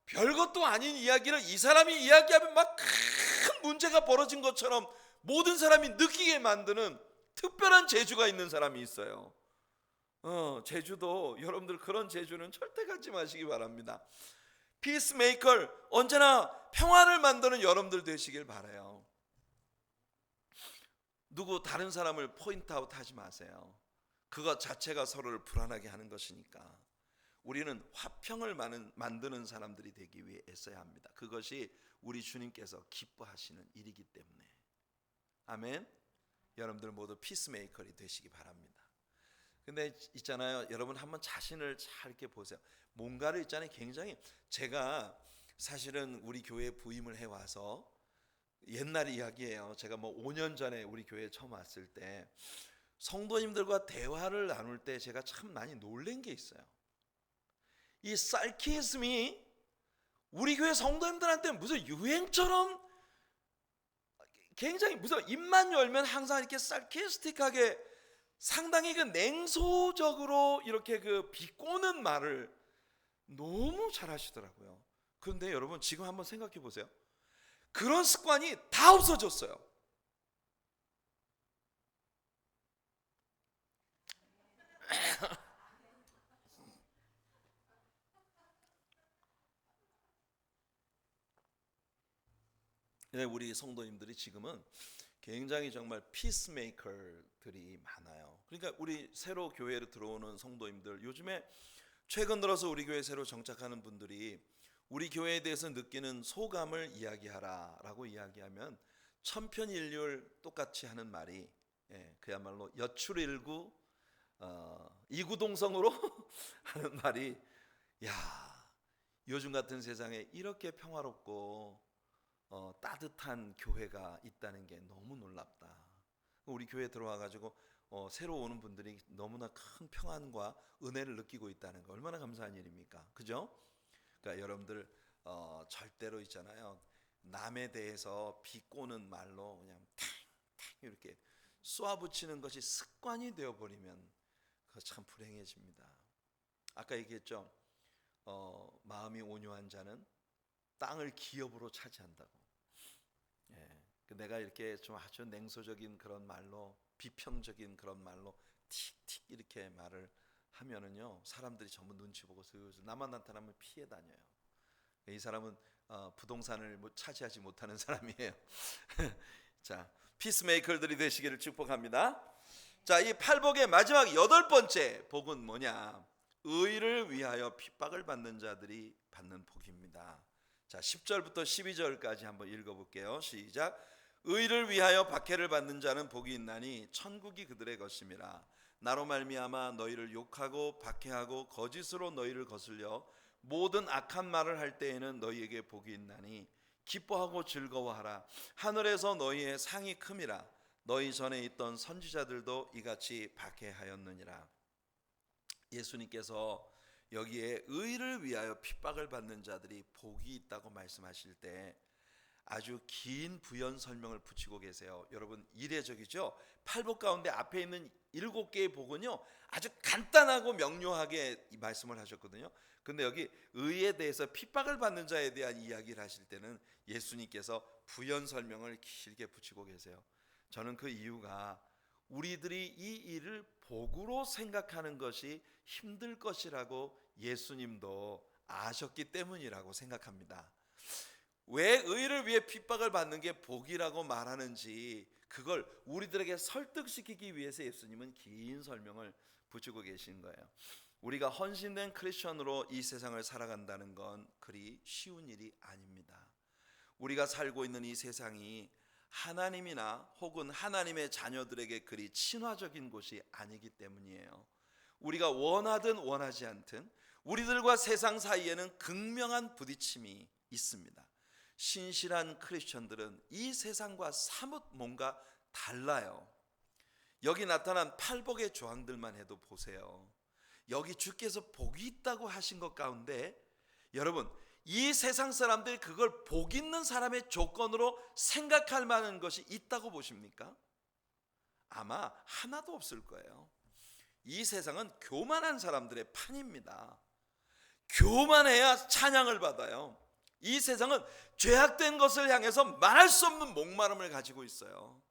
별것도 아닌 이야기를 이 사람이 이야기하면 막 큰 문제가 벌어진 것처럼 모든 사람이 느끼게 만드는 특별한 재주가 있는 사람이 있어요. 재주도, 여러분들 그런 재주는 절대 갖지 마시기 바랍니다. 피스메이커, 언제나 평화를 만드는 여러분들 되시길 바라요. 누구 다른 사람을 포인트아웃 하지 마세요. 그것 자체가 서로를 불안하게 하는 것이니까. 우리는 화평을 만드는 사람들이 되기 위해 애써야 합니다. 그것이 우리 주님께서 기뻐하시는 일이기 때문에. 아멘. 여러분들 모두 피스메이커이 되시기 바랍니다. 근데 있잖아요, 여러분 한번 자신을 잘 이렇게 보세요. 뭔가를 있잖아요, 굉장히, 제가 사실은 우리 교회에 부임을 해와서 옛날 이야기예요. 제가 뭐 5년 전에 우리 교회에 처음 왔을 때 성도님들과 대화를 나눌 때 제가 참 많이 놀란 게 있어요. 이 sarcasm이 우리 교회 성도님들한테 무슨 유행처럼 굉장히 무슨 입만 열면 항상 이렇게 sarcastic하게 상당히 그 냉소적으로 이렇게 그 비꼬는 말을 너무 잘하시더라고요. 그런데 여러분 지금 한번 생각해 보세요. 그런 습관이 다 없어졌어요. 우리 성도님들이 지금은 굉장히 정말 피스메이커들이 많아요. 그러니까 우리 새로 교회로 들어오는 성도님들, 요즘에 최근 들어서 우리 교회 새로 정착하는 분들이 우리 교회에 대해서 느끼는 소감을 이야기하라 라고 이야기하면 천편일률 똑같이 하는 말이 그야말로 여출일구 이구동성으로 하는 말이, 야, 요즘 같은 세상에 이렇게 평화롭고 따뜻한 교회가 있다는 게 너무 놀랍다. 우리 교회에 들어와 가지고 새로 오는 분들이 너무나 큰 평안과 은혜를 느끼고 있다는 거 얼마나 감사한 일입니까? 그죠? 그러니까 여러분들 절대로 있잖아요. 남에 대해서 비꼬는 말로 그냥 탕탕 이렇게 쏘아붙이는 것이 습관이 되어버리면 그거 참 불행해집니다. 아까 얘기했죠. 마음이 온유한 자는 땅을 기업으로 차지한다고. 내가 이렇게 좀 아주 냉소적인 그런 말로, 비평적인 그런 말로 틱틱 이렇게 말을 하면은요, 사람들이 전부 눈치 보고 슬슬 나만 나타나면 피해 다녀요. 이 사람은 부동산을 차지하지 못하는 사람이에요. 자, 피스메이커들이 되시기를 축복합니다. 자, 이 팔복의 마지막 8번째 복은 뭐냐? 의를 위하여 핍박을 받는 자들이 받는 복입니다. 자, 10절부터 12절까지 한번 읽어볼게요. 시작. 의를 위하여 박해를 받는 자는 복이 있나니 천국이 그들의 것임이라. 나로 말미암아 너희를 욕하고 박해하고 거짓으로 너희를 거슬려 모든 악한 말을 할 때에는 너희에게 복이 있나니 기뻐하고 즐거워하라. 하늘에서 너희의 상이 큼이라. 너희 전에 있던 선지자들도 이같이 박해하였느니라. 예수님께서 여기에 의를 위하여 핍박을 받는 자들이 복이 있다고 말씀하실 때 아주 긴 부연 설명을 붙이고 계세요. 여러분 이례적이죠? 팔복 가운데 앞에 있는 7개의 복은요 아주 간단하고 명료하게 말씀을 하셨거든요. 근데 여기 의에 대해서 핍박을 받는 자에 대한 이야기를 하실 때는 예수님께서 부연 설명을 길게 붙이고 계세요. 저는 그 이유가 우리들이 이 일을 복으로 생각하는 것이 힘들 것이라고 예수님도 아셨기 때문이라고 생각합니다. 왜 의를 위해 핍박을 받는 게 복이라고 말하는지 그걸 우리들에게 설득시키기 위해서 예수님은 긴 설명을 붙이고 계신 거예요. 우리가 헌신된 크리스천으로 이 세상을 살아간다는 건 그리 쉬운 일이 아닙니다. 우리가 살고 있는 이 세상이 하나님이나 혹은 하나님의 자녀들에게 그리 친화적인 곳이 아니기 때문이에요. 우리가 원하든 원하지 않든 우리들과 세상 사이에는 극명한 부딪힘이 있습니다. 신실한 크리스천들은 이 세상과 사뭇 뭔가 달라요. 여기 나타난 팔복의 조항들만 해도 보세요. 여기 주께서 복이 있다고 하신 것 가운데 여러분 이 세상 사람들이 그걸 복 있는 사람의 조건으로 생각할 만한 것이 있다고 보십니까? 아마 하나도 없을 거예요. 이 세상은 교만한 사람들의 판입니다. 교만해야 찬양을 받아요. 이 세상은 죄악된 것을 향해서 말할 수 없는 목마름을 가지고 있어요.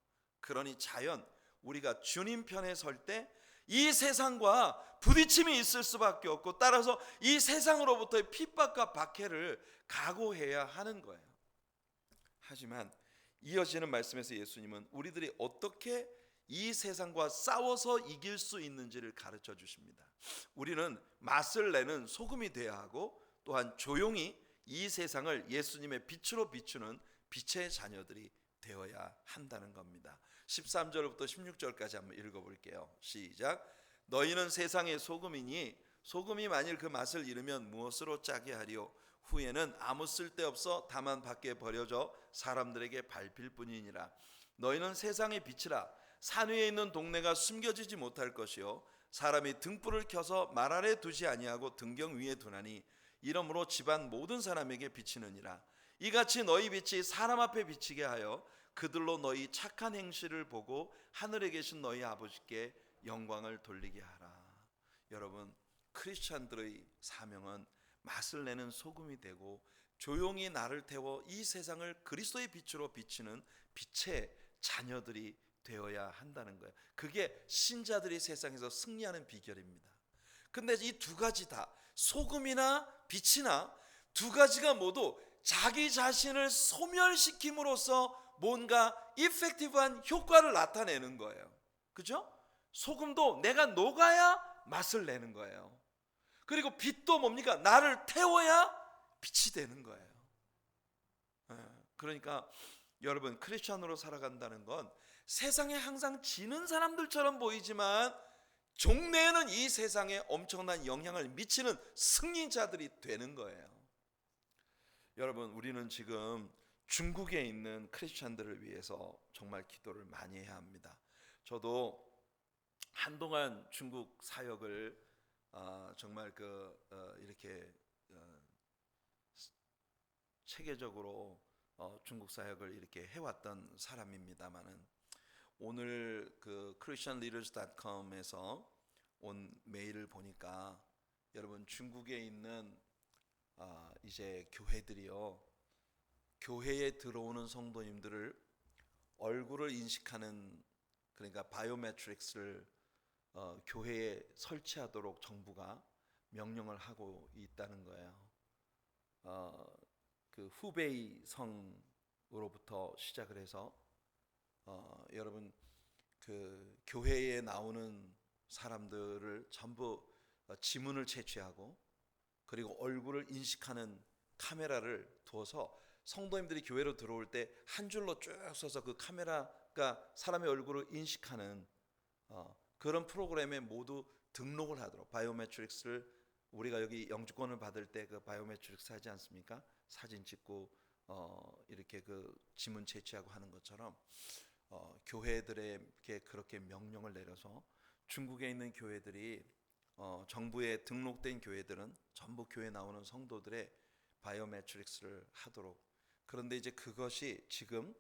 그러니 자연 우리가 주님 편에 설 때 이 세상과 부딪힘이 있을 수밖에 없고 따라서 이 세상으로부터의 핍박과 박해를 각오해야 하는 거예요. 하지만 이어지는 말씀에서 예수님은 우리들이 어떻게 이 세상과 싸워서 이길 수 있는지를 가르쳐 주십니다. 우리는 맛을 내는 소금이 되어야 하고 또한 조용히 이 세상을 예수님의 빛으로 비추는 빛의 자녀들이 되어야 한다는 겁니다. 13절부터 16절까지 한번 읽어볼게요. 시작. 너희는 세상의 소금이니 소금이 만일 그 맛을 잃으면 무엇으로 짜게 하리요? 후에는 아무 쓸데없어 다만 밖에 버려져 사람들에게 밟힐 뿐이니라. 너희는 세상의 빛이라. 산 위에 있는 동네가 숨겨지지 못할 것이요 사람이 등불을 켜서 말 아래 두지 아니하고 등경 위에 두나니 이러므로 집안 모든 사람에게 비치느니라. 이같이 너희 빛이 사람 앞에 비치게 하여 그들로 너희 착한 행실을 보고 하늘에 계신 너희 아버지께 영광을 돌리게 하라. 여러분, 크리스찬들의 사명은 맛을 내는 소금이 되고 조용히 나를 태워 이 세상을 그리스도의 빛으로 비치는 빛의 자녀들이 되어야 한다는 거예요. 그게 신자들이 세상에서 승리하는 비결입니다. 근데 이 두 가지 다, 소금이나 빛이나 두 가지가 모두 자기 자신을 소멸시킴으로써 뭔가 이펙티브한 효과를 나타내는 거예요. 그죠? 소금도 내가 녹아야 맛을 내는 거예요. 그리고 빛도 뭡니까? 나를 태워야 빛이 되는 거예요. 그러니까 여러분, 크리스찬으로 살아간다는 건 세상에 항상 지는 사람들처럼 보이지만 종래에는 이 세상에 엄청난 영향을 미치는 승리자들이 되는 거예요. 여러분, 우리는 지금 중국에 있는 크리스찬들을 위해서 정말 기도를 많이 해야 합니다. 저도 한동안 중국 사역을 정말 이렇게 체계적으로 중국 사역을 이렇게 해왔던 사람입니다만은, 오늘 그 christianleaders.com에서 온 메일을 보니까 여러분, 중국에 있는 이제 교회들이요, 교회에 들어오는 성도님들을 얼굴을 인식하는, 그러니까 바이오메트릭스를 교회에 설치하도록 정부가 명령을 하고 있다는 거예요. 그 후베이 성으로부터 시작을 해서 여러분, 그 교회에 나오는 사람들을 전부 지문을 채취하고 그리고 얼굴을 인식하는 카메라를 두어서 성도님들이 교회로 들어올 때 한 줄로 쭉 서서 그 카메라가 사람의 얼굴을 인식하는 그런 프로그램에 모두 등록을 하도록, 바이오메트릭스를 우리가 여기 영주권을 받을 때 그 바이오메트릭스 하지 않습니까? 사진 찍고 이렇게 그 지문 채취하고 하는 것처럼 교회들에게 그렇게 명령을 내려서 중국에 있는 교회들이 정부에 등록된 교회들은 전부 교회 나오는 성도들의 바이오메트릭스를 하도록. 그런데 이제 그것이 지금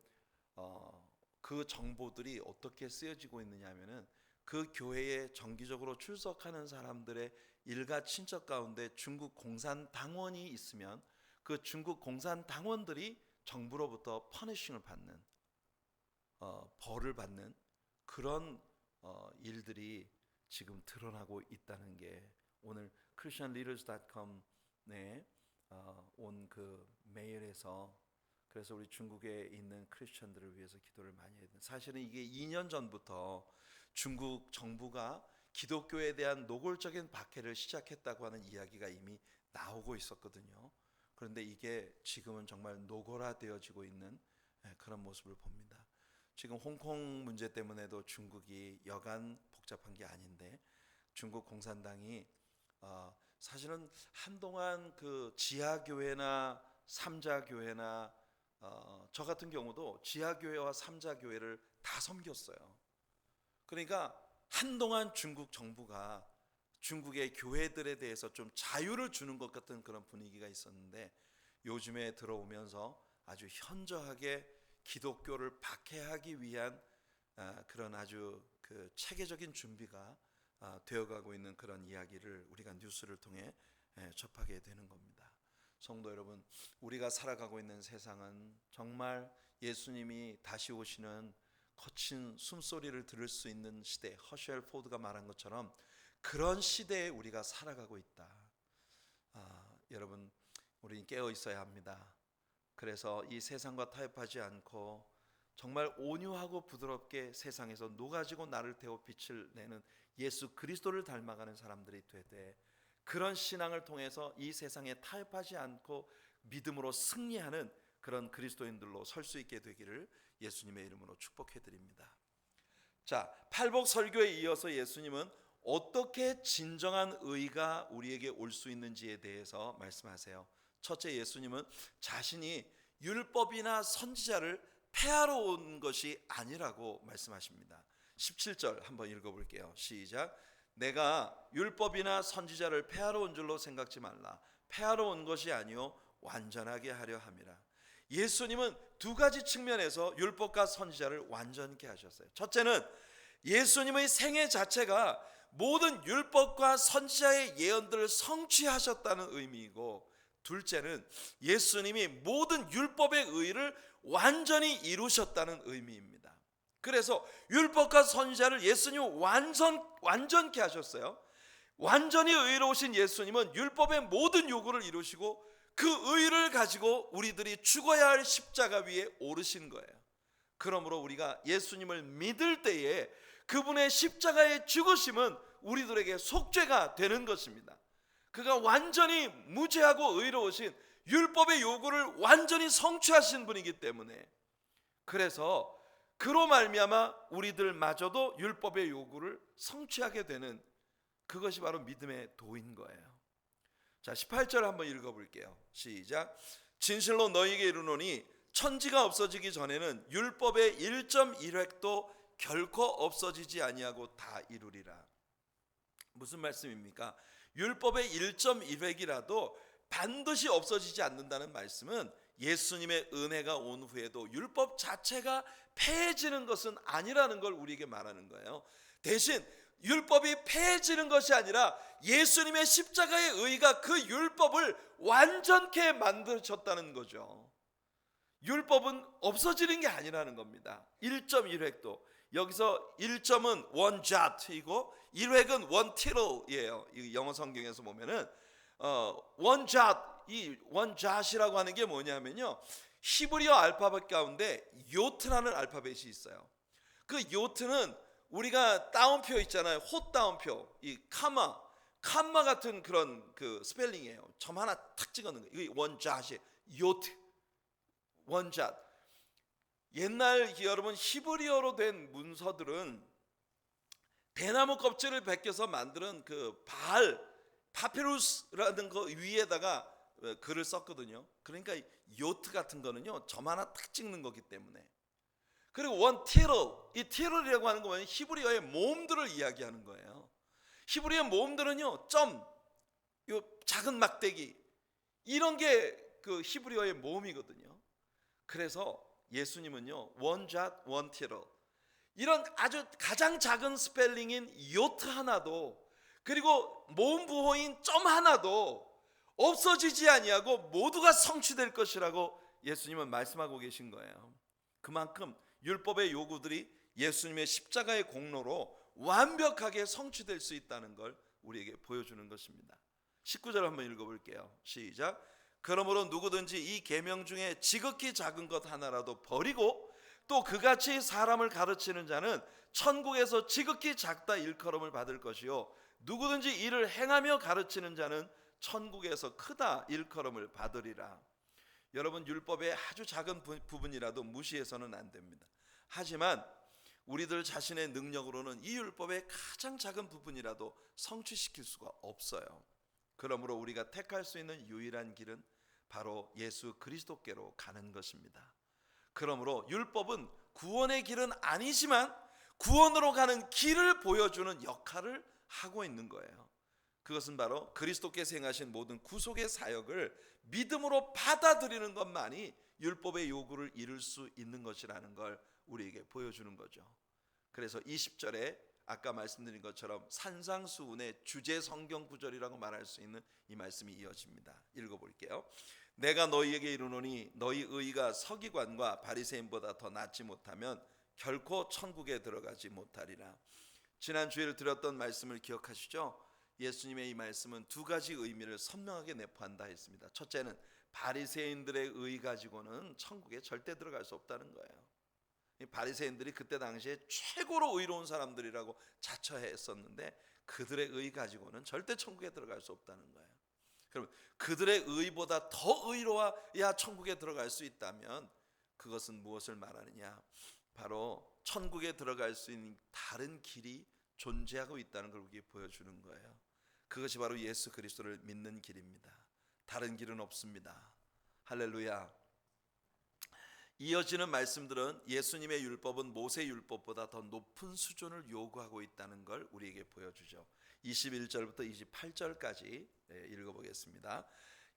그 정보들이 어떻게 쓰여지고 있느냐 하면은, 그 교회에 정기적으로 출석하는 사람들의 일가 친척 가운데 중국 공산당원이 있으면 그 중국 공산당원들이 정부로부터 퍼니싱을 받는, 벌을 받는 그런 일들이 지금 드러나고 있다는 게 오늘 christianleaders.com에 온 그 메일에서, 그래서 우리 중국에 있는 크리스천들을 위해서 기도를 많이 해야 돼요. 사실은 이게 2년 전부터 중국 정부가 기독교에 대한 노골적인 박해를 시작했다고 하는 이야기가 이미 나오고 있었거든요. 그런데 이게 지금은 정말 노골화되어지고 있는 그런 모습을 봅니다. 지금 홍콩 문제 때문에도 중국이 여간 복잡한 게 아닌데, 중국 공산당이 사실은 한동안 그 지하교회나 삼자교회나 저 같은 경우도 지하교회와 삼자교회를 다 섬겼어요. 그러니까 한동안 중국 정부가 중국의 교회들에 대해서 좀 자유를 주는 것 같은 그런 분위기가 있었는데, 요즘에 들어오면서 아주 현저하게 기독교를 박해하기 위한 그런 아주 그 체계적인 준비가 되어가고 있는 그런 이야기를 우리가 뉴스를 통해 접하게 되는 겁니다. 성도 여러분, 우리가 살아가고 있는 세상은 정말 예수님이 다시 오시는 거친 숨소리를 들을 수 있는 시대, 허쉘 포드가 말한 것처럼 그런 시대에 우리가 살아가고 있다. 여러분, 우리는 깨어 있어야 합니다. 그래서 이 세상과 타협하지 않고 정말 온유하고 부드럽게 세상에서 녹아지고 나를 태워 빛을 내는 예수 그리스도를 닮아가는 사람들이 되되, 그런 신앙을 통해서 이 세상에 타협하지 않고 믿음으로 승리하는 그런 그리스도인들로 설 수 있게 되기를 예수님의 이름으로 축복해 드립니다. 자, 팔복 설교에 이어서 예수님은 어떻게 진정한 의가 우리에게 올 수 있는지에 대해서 말씀하세요. 첫째, 예수님은 자신이 율법이나 선지자를 폐하러 온 것이 아니라고 말씀하십니다. 17절 한번 읽어볼게요. 시작. 내가 율법이나 선지자를 폐하러 온 줄로 생각지 말라. 폐하러 온 것이 아니요 완전하게 하려 함이라. 예수님은 두 가지 측면에서 율법과 선지자를 완전케 하셨어요. 첫째는 예수님의 생애 자체가 모든 율법과 선지자의 예언들을 성취하셨다는 의미이고, 둘째는 예수님이 모든 율법의 의를 완전히 이루셨다는 의미입니다. 그래서 율법과 선지자를 예수님은 완전케 하셨어요. 완전히 의로우신 예수님은 율법의 모든 요구를 이루시고 그 의를 가지고 우리들이 죽어야 할 십자가 위에 오르신 거예요. 그러므로 우리가 예수님을 믿을 때에 그분의 십자가의 죽으심은 우리들에게 속죄가 되는 것입니다. 그가 완전히 무죄하고 의로우신 율법의 요구를 완전히 성취하신 분이기 때문에, 그래서 그로 말미암아 우리들마저도 율법의 요구를 성취하게 되는, 그것이 바로 믿음의 도인 거예요. 자, 18절 한번 읽어볼게요. 시작. 진실로 너희에게 이르노니 천지가 없어지기 전에는 율법의 1.1획도 결코 없어지지 아니하고 다 이루리라. 무슨 말씀입니까? 율법의 1.1획이라도 반드시 없어지지 않는다는 말씀은 예수님의 은혜가 온 후에도 율법 자체가 폐해지는 것은 아니라는 걸 우리에게 말하는 거예요. 대신 율법이 폐해지는 것이 아니라 예수님의 십자가의 의가 그 율법을 완전케 만드셨다는 거죠. 율법은 없어지는 게 아니라는 겁니다. 1.1획도, 여기서 1점은 one jot이고 1획은 one tittle이에요. 영어 성경에서 보면은 one jot, 이 one jot이라고 하는 게 뭐냐면요, 히브리어 알파벳 가운데 요트라는 알파벳이 있어요. 그 요트는 우리가 따옴표 있잖아요. 호 따옴표, 이 카마 같은 그런 그 스펠링이에요. 점 하나 탁 찍어놓은 거. 이게 one jot이 요트, one jot. 옛날 여러분 히브리어로 된 문서들은 대나무 껍질을 벗겨서 만드는 그 파피루스라는 거 위에다가 글을 썼거든요. 그러니까 요트 같은 거는요, 점 하나 탁 찍는 거기 때문에. 그리고 원 티럴, 이 티럴이라고 하는 거는 히브리어의 모음들을 이야기하는 거예요. 히브리어 모음들은요, 점, 요 작은 막대기, 이런 게 그 히브리어의 모음이거든요. 그래서 예수님은요, one jot, one tittle, 이런 아주 가장 작은 스펠링인 요트 하나도, 그리고 모음 부호인 점 하나도 없어지지 아니하고 모두가 성취될 것이라고 예수님은 말씀하고 계신 거예요. 그만큼 율법의 요구들이 예수님의 십자가의 공로로 완벽하게 성취될 수 있다는 걸 우리에게 보여주는 것입니다. 19절 한번 읽어볼게요. 시작. 그러므로 누구든지 이 계명 중에 지극히 작은 것 하나라도 버리고 또 그같이 사람을 가르치는 자는 천국에서 지극히 작다 일컬음을 받을 것이요 누구든지 이를 행하며 가르치는 자는 천국에서 크다 일컬음을 받으리라. 여러분, 율법의 아주 작은 부분이라도 무시해서는 안 됩니다. 하지만 우리들 자신의 능력으로는 이 율법의 가장 작은 부분이라도 성취시킬 수가 없어요. 그러므로 우리가 택할 수 있는 유일한 길은 바로 예수 그리스도께로 가는 것입니다. 그러므로 율법은 구원의 길은 아니지만 구원으로 가는 길을 보여주는 역할을 하고 있는 거예요. 그것은 바로 그리스도께서 행하신 모든 구속의 사역을 믿음으로 받아들이는 것만이 율법의 요구를 이룰 수 있는 것이라는 걸 우리에게 보여주는 거죠. 그래서 20절에 아까 말씀드린 것처럼 산상수훈의 주제 성경 구절이라고 말할 수 있는 이 말씀이 이어집니다. 읽어볼게요. 내가 너희에게 이르노니 너희 의가 서기관과 바리새인보다 더 낫지 못하면 결코 천국에 들어가지 못하리라. 지난 주일 드렸던 말씀을 기억하시죠? 예수님의 이 말씀은 두 가지 의미를 선명하게 내포한다 했습니다. 첫째는 바리새인들의 의 가지고는 천국에 절대 들어갈 수 없다는 거예요. 이 바리새인들이 그때 당시에 최고로 의로운 사람들이라고 자처했었는데 그들의 의 가지고는 절대 천국에 들어갈 수 없다는 거예요. 그럼 그들의 의보다 더 의로워야 천국에 들어갈 수 있다면 그것은 무엇을 말하느냐? 바로 천국에 들어갈 수 있는 다른 길이 존재하고 있다는 걸 우리에게 보여주는 거예요. 그것이 바로 예수 그리스도를 믿는 길입니다. 다른 길은 없습니다. 할렐루야. 이어지는 말씀들은 예수님의 율법은 모세 율법보다 더 높은 수준을 요구하고 있다는 걸 우리에게 보여주죠. 21절부터 28절까지 읽어보겠습니다.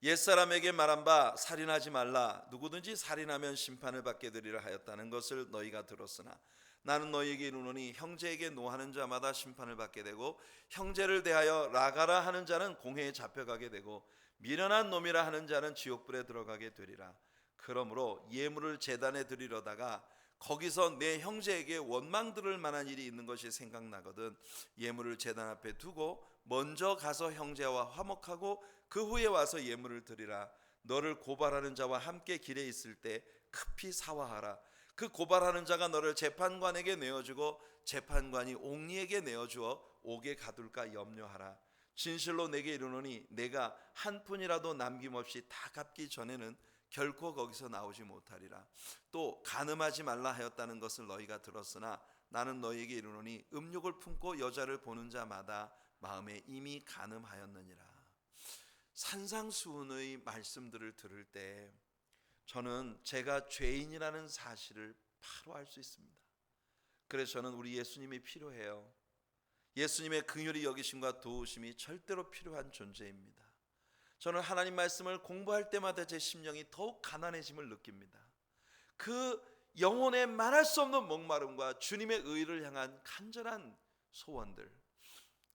옛사람에게 말한 바 살인하지 말라. 누구든지 살인하면 심판을 받게 되리라 하였다는 것을 너희가 들었으나 나는 너희에게 이르노니 형제에게 노하는 자마다 심판을 받게 되고 형제를 대하여 라가라 하는 자는 공회에 잡혀가게 되고 미련한 놈이라 하는 자는 지옥불에 들어가게 되리라. 그러므로 예물을 제단에 드리려다가 거기서 내 형제에게 원망 들을 만한 일이 있는 것이 생각나거든 예물을 제단 앞에 두고 먼저 가서 형제와 화목하고 그 후에 와서 예물을 드리라. 너를 고발하는 자와 함께 길에 있을 때 급히 사화하라. 그 고발하는 자가 너를 재판관에게 내어주고 재판관이 옥리에게 내어주어 옥에 가둘까 염려하라. 진실로 내게 이르노니 내가 한 푼이라도 남김없이 다 갚기 전에는 결코 거기서 나오지 못하리라. 또 간음하지 말라 하였다는 것을 너희가 들었으나 나는 너희에게 이르노니 음욕을 품고 여자를 보는 자마다 마음에 이미 간음하였느니라. 산상수훈의 말씀들을 들을 때 저는 제가 죄인이라는 사실을 바로 알 수 있습니다. 그래서 저는 우리 예수님이 필요해요. 예수님의 긍휼히 여기심과 도우심이 절대로 필요한 존재입니다. 저는 하나님 말씀을 공부할 때마다 제 심령이 더욱 가난해짐을 느낍니다. 그 영혼의 말할 수 없는 목마름과 주님의 의를 향한 간절한 소원들,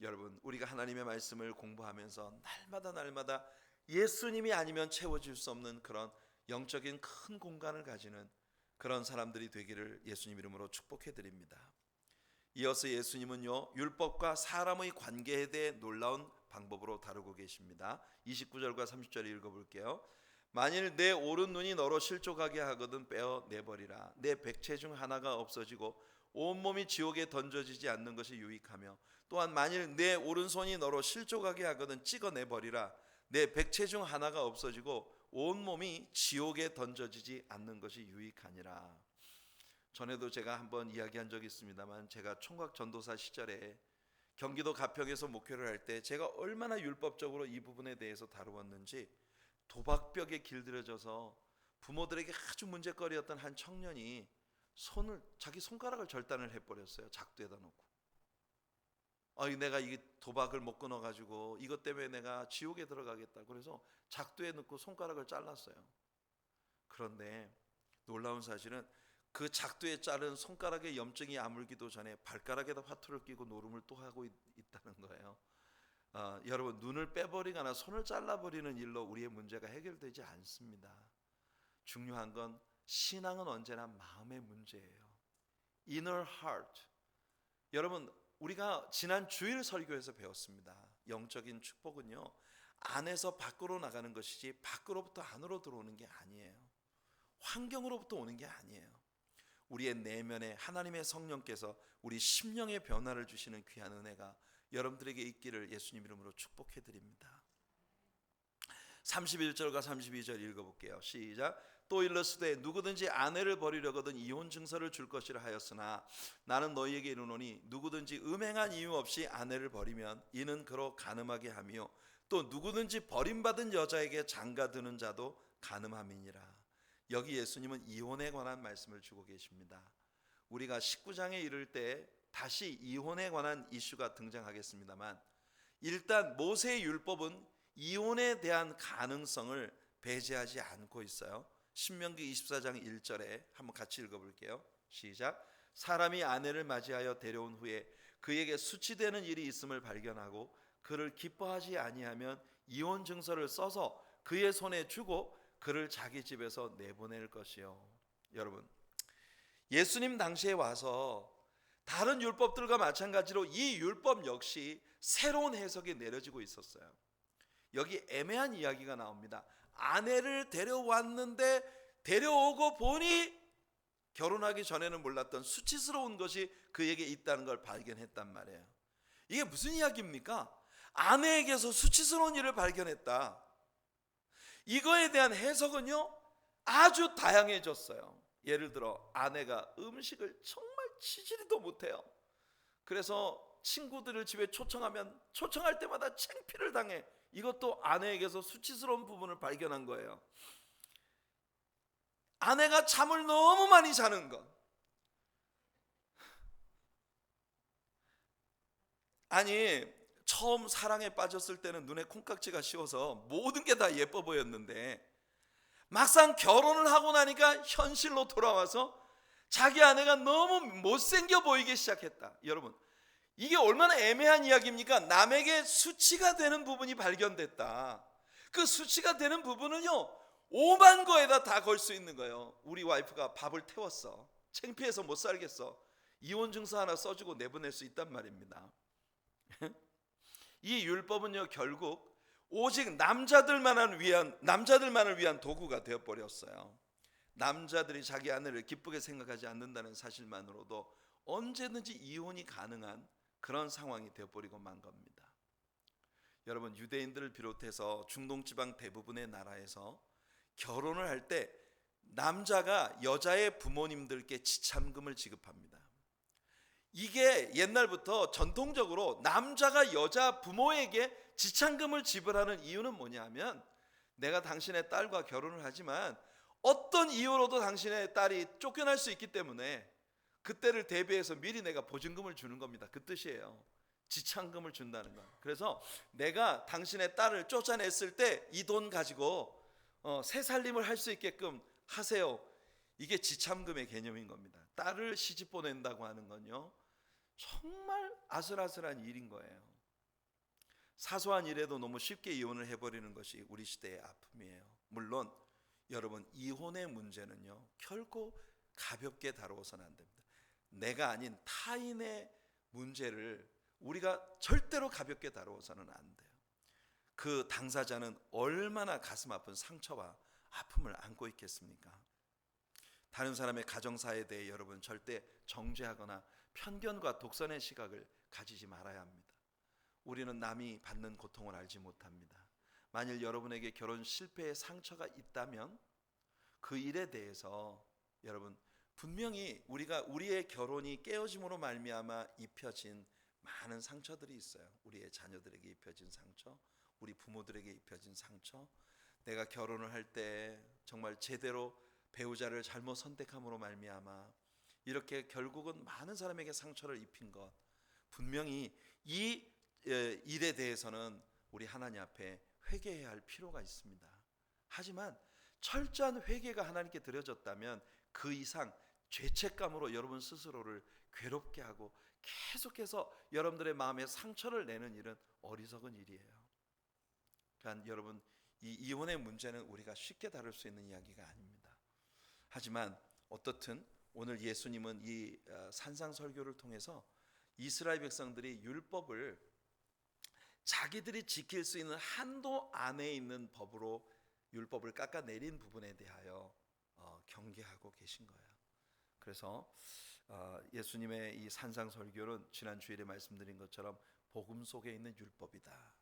여러분 우리가 하나님의 말씀을 공부하면서 날마다 예수님이 아니면 채워질 수 없는 그런 영적인 큰 공간을 가지는 그런 사람들이 되기를 예수님 이름으로 축복해 드립니다. 이어서 예수님은요 율법과 사람의 관계에 대해 놀라운 방법으로 다루고 계십니다. 29절과 30절 읽어볼게요. 만일 내 오른눈이 너로 실족하게 하거든 빼어 내버리라. 내 백체 중 하나가 없어지고 온몸이 지옥에 던져지지 않는 것이 유익하며 또한 만일 내 오른손이 너로 실족하게 하거든 찍어내버리라. 내 백체 중 하나가 없어지고 온몸이 지옥에 던져지지 않는 것이 유익하니라. 전에도 제가 한번 이야기한 적이 있습니다만 제가 총각 전도사 시절에 경기도 가평에서 목회를 할 때 제가 얼마나 율법적으로 이 부분에 대해서 다루었는지 도박벽에 길들여져서 부모들에게 아주 문제거리였던 한 청년이 자기 손가락을 절단을 해버렸어요. 작두에다 놓고. 내가 이 도박을 못 끊어가지고 이것 때문에 내가 지옥에 들어가겠다. 그래서 작두에 넣고 손가락을 잘랐어요. 그런데 놀라운 사실은 그 작두에 자른 손가락에 염증이 아물기도 전에 발가락에다 화투를 끼고 노름을 또 하고 있다는 거예요. 여러분 눈을 빼버리거나 손을 잘라버리는 일로 우리의 문제가 해결되지 않습니다. 중요한 건 신앙은 언제나 마음의 문제예요. Inner heart. 여러분 우리가 지난 주일 설교에서 배웠습니다. 영적인 축복은요 안에서 밖으로 나가는 것이지 밖으로부터 안으로 들어오는 게 아니에요. 환경으로부터 오는 게 아니에요. 우리의 내면에 하나님의 성령께서 우리 심령의 변화를 주시는 귀한 은혜가 여러분들에게 있기를 예수님 이름으로 축복해 드립니다. 31절과 32절 읽어볼게요. 시작. 또 일러스되 누구든지 아내를 버리려거든 이혼 증서를 줄 것이라 하였으나 나는 너희에게 이르노니 누구든지 음행한 이유 없이 아내를 버리면 이는 그로 간음하게 하며 또 누구든지 버림받은 여자에게 장가드는 자도 간음함이니라. 여기 예수님은 이혼에 관한 말씀을 주고 계십니다. 우리가 19장에 이를 때 다시 이혼에 관한 이슈가 등장하겠습니다만 일단 모세의 율법은 이혼에 대한 가능성을 배제하지 않고 있어요. 신명기 24장 1절에 한번 같이 읽어볼게요. 시작. 사람이 아내를 맞이하여 데려온 후에 그에게 수치되는 일이 있음을 발견하고 그를 기뻐하지 아니하면 이혼 증서를 써서 그의 손에 주고 그를 자기 집에서 내보낼 것이요. 여러분 예수님 당시에 와서 다른 율법들과 마찬가지로 이 율법 역시 새로운 해석이 내려지고 있었어요. 여기 애매한 이야기가 나옵니다. 아내를 데려왔는데 데려오고 보니 결혼하기 전에는 몰랐던 수치스러운 것이 그에게 있다는 걸 발견했단 말이에요. 이게 무슨 이야기입니까? 아내에게서 수치스러운 일을 발견했다. 이거에 대한 해석은요 아주 다양해졌어요. 예를 들어 아내가 음식을 정말 치지도 못해요. 그래서 친구들을 집에 초청하면 초청할 때마다 창피를 당해. 이것도 아내에게서 수치스러운 부분을 발견한 거예요. 아내가 잠을 너무 많이 자는 것. 아니 처음 사랑에 빠졌을 때는 눈에 콩깍지가 씌워서 모든 게 다 예뻐 보였는데 막상 결혼을 하고 나니까 현실로 돌아와서 자기 아내가 너무 못생겨 보이기 시작했다. 여러분, 이게 얼마나 애매한 이야기입니까? 남에게 수치가 되는 부분이 발견됐다. 그 수치가 되는 부분은요, 오만 거에다 다 걸 수 있는 거예요. 우리 와이프가 밥을 태웠어. 창피해서 못 살겠어. 이혼 증서 하나 써주고 내보낼 수 있단 말입니다. 이 율법은요, 결국 오직 남자들만을 위한 도구가 되어버렸어요. 남자들이 자기 아내를 기쁘게 생각하지 않는다는 사실만으로도 언제든지 이혼이 가능한 그런 상황이 되어버리고 만 겁니다. 여러분, 유대인들을 비롯해서 중동지방 대부분의 나라에서 결혼을 할 때 남자가 여자의 부모님들께 지참금을 지급합니다. 이게 옛날부터 전통적으로 남자가 여자 부모에게 지참금을 지불하는 이유는 뭐냐면, 내가 당신의 딸과 결혼을 하지만 어떤 이유로도 당신의 딸이 쫓겨날 수 있기 때문에 그때를 대비해서 미리 내가 보증금을 주는 겁니다. 그 뜻이에요. 지참금을 준다는 거. 그래서 내가 당신의 딸을 쫓아냈을 때 이 돈 가지고 새 살림을 할 수 있게끔 하세요. 이게 지참금의 개념인 겁니다. 딸을 시집 보낸다고 하는 건요, 정말 아슬아슬한 일인 거예요. 사소한 일에도 너무 쉽게 이혼을 해버리는 것이 우리 시대의 아픔이에요. 물론 여러분, 이혼의 문제는요, 결코 가볍게 다루어서는 안 됩니다. 내가 아닌 타인의 문제를 우리가 절대로 가볍게 다루어서는 안 돼요. 그 당사자는 얼마나 가슴 아픈 상처와 아픔을 안고 있겠습니까? 다른 사람의 가정사에 대해 여러분 절대 정죄하거나 편견과 독선의 시각을 가지지 말아야 합니다. 우리는 남이 받는 고통을 알지 못합니다. 만일 여러분에게 결혼 실패의 상처가 있다면 그 일에 대해서 여러분, 분명히 우리의 결혼이 깨어짐으로 말미암아 입혀진 많은 상처들이 있어요. 우리의 자녀들에게 입혀진 상처, 우리 부모들에게 입혀진 상처, 내가 결혼을 할 때 정말 제대로 배우자를 잘못 선택함으로 말미암아 이렇게 결국은 많은 사람에게 상처를 입힌 것, 분명히 이 일에 대해서는 우리 하나님 앞에 회개해야 할 필요가 있습니다. 하지만 철저한 회개가 하나님께 드려졌다면 그 이상 죄책감으로 여러분 스스로를 괴롭게 하고 계속해서 여러분들의 마음에 상처를 내는 일은 어리석은 일이에요. 그러니까 여러분, 이 이혼의 문제는 우리가 쉽게 다룰 수 있는 이야기가 아닙니다. 하지만 어떻든 오늘 예수님은 이 산상설교를 통해서 이스라엘 백성들이 율법을 자기들이 지킬 수 있는 한도 안에 있는 법으로 율법을 깎아내린 부분에 대하여 경계하고 계신 거예요. 그래서 예수님의 이 산상설교는 지난 주일에 말씀드린 것처럼 복음 속에 있는 율법이다.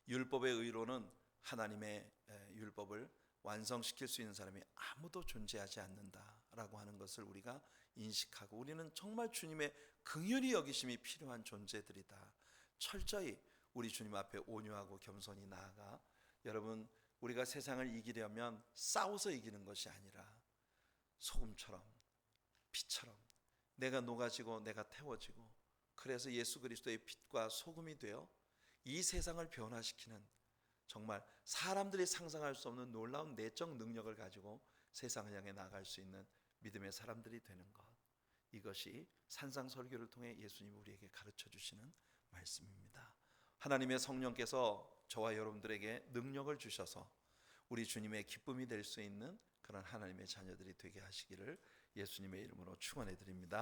율법의 의로는 하나님의 율법을 완성시킬 수 있는 사람이 아무도 존재하지 않는다라고 하는 것을 우리가 인식하고, 우리는 정말 주님의 긍휼히 여기심이 필요한 존재들이다. 철저히 우리 주님 앞에 온유하고 겸손히 나아가, 여러분, 우리가 세상을 이기려면 싸워서 이기는 것이 아니라 소금처럼 빛처럼 내가 녹아지고 내가 태워지고, 그래서 예수 그리스도의 빛과 소금이 되어 이 세상을 변화시키는, 정말 사람들이 상상할 수 없는 놀라운 내적 능력을 가지고 세상을 향해 나아갈 수 있는 믿음의 사람들이 되는 것, 이것이 산상설교를 통해 예수님이 우리에게 가르쳐 주시는 말씀입니다. 하나님의 성령께서 저와 여러분들에게 능력을 주셔서 우리 주님의 기쁨이 될 수 있는 그런 하나님의 자녀들이 되게 하시기를 예수님의 이름으로 축원해 드립니다.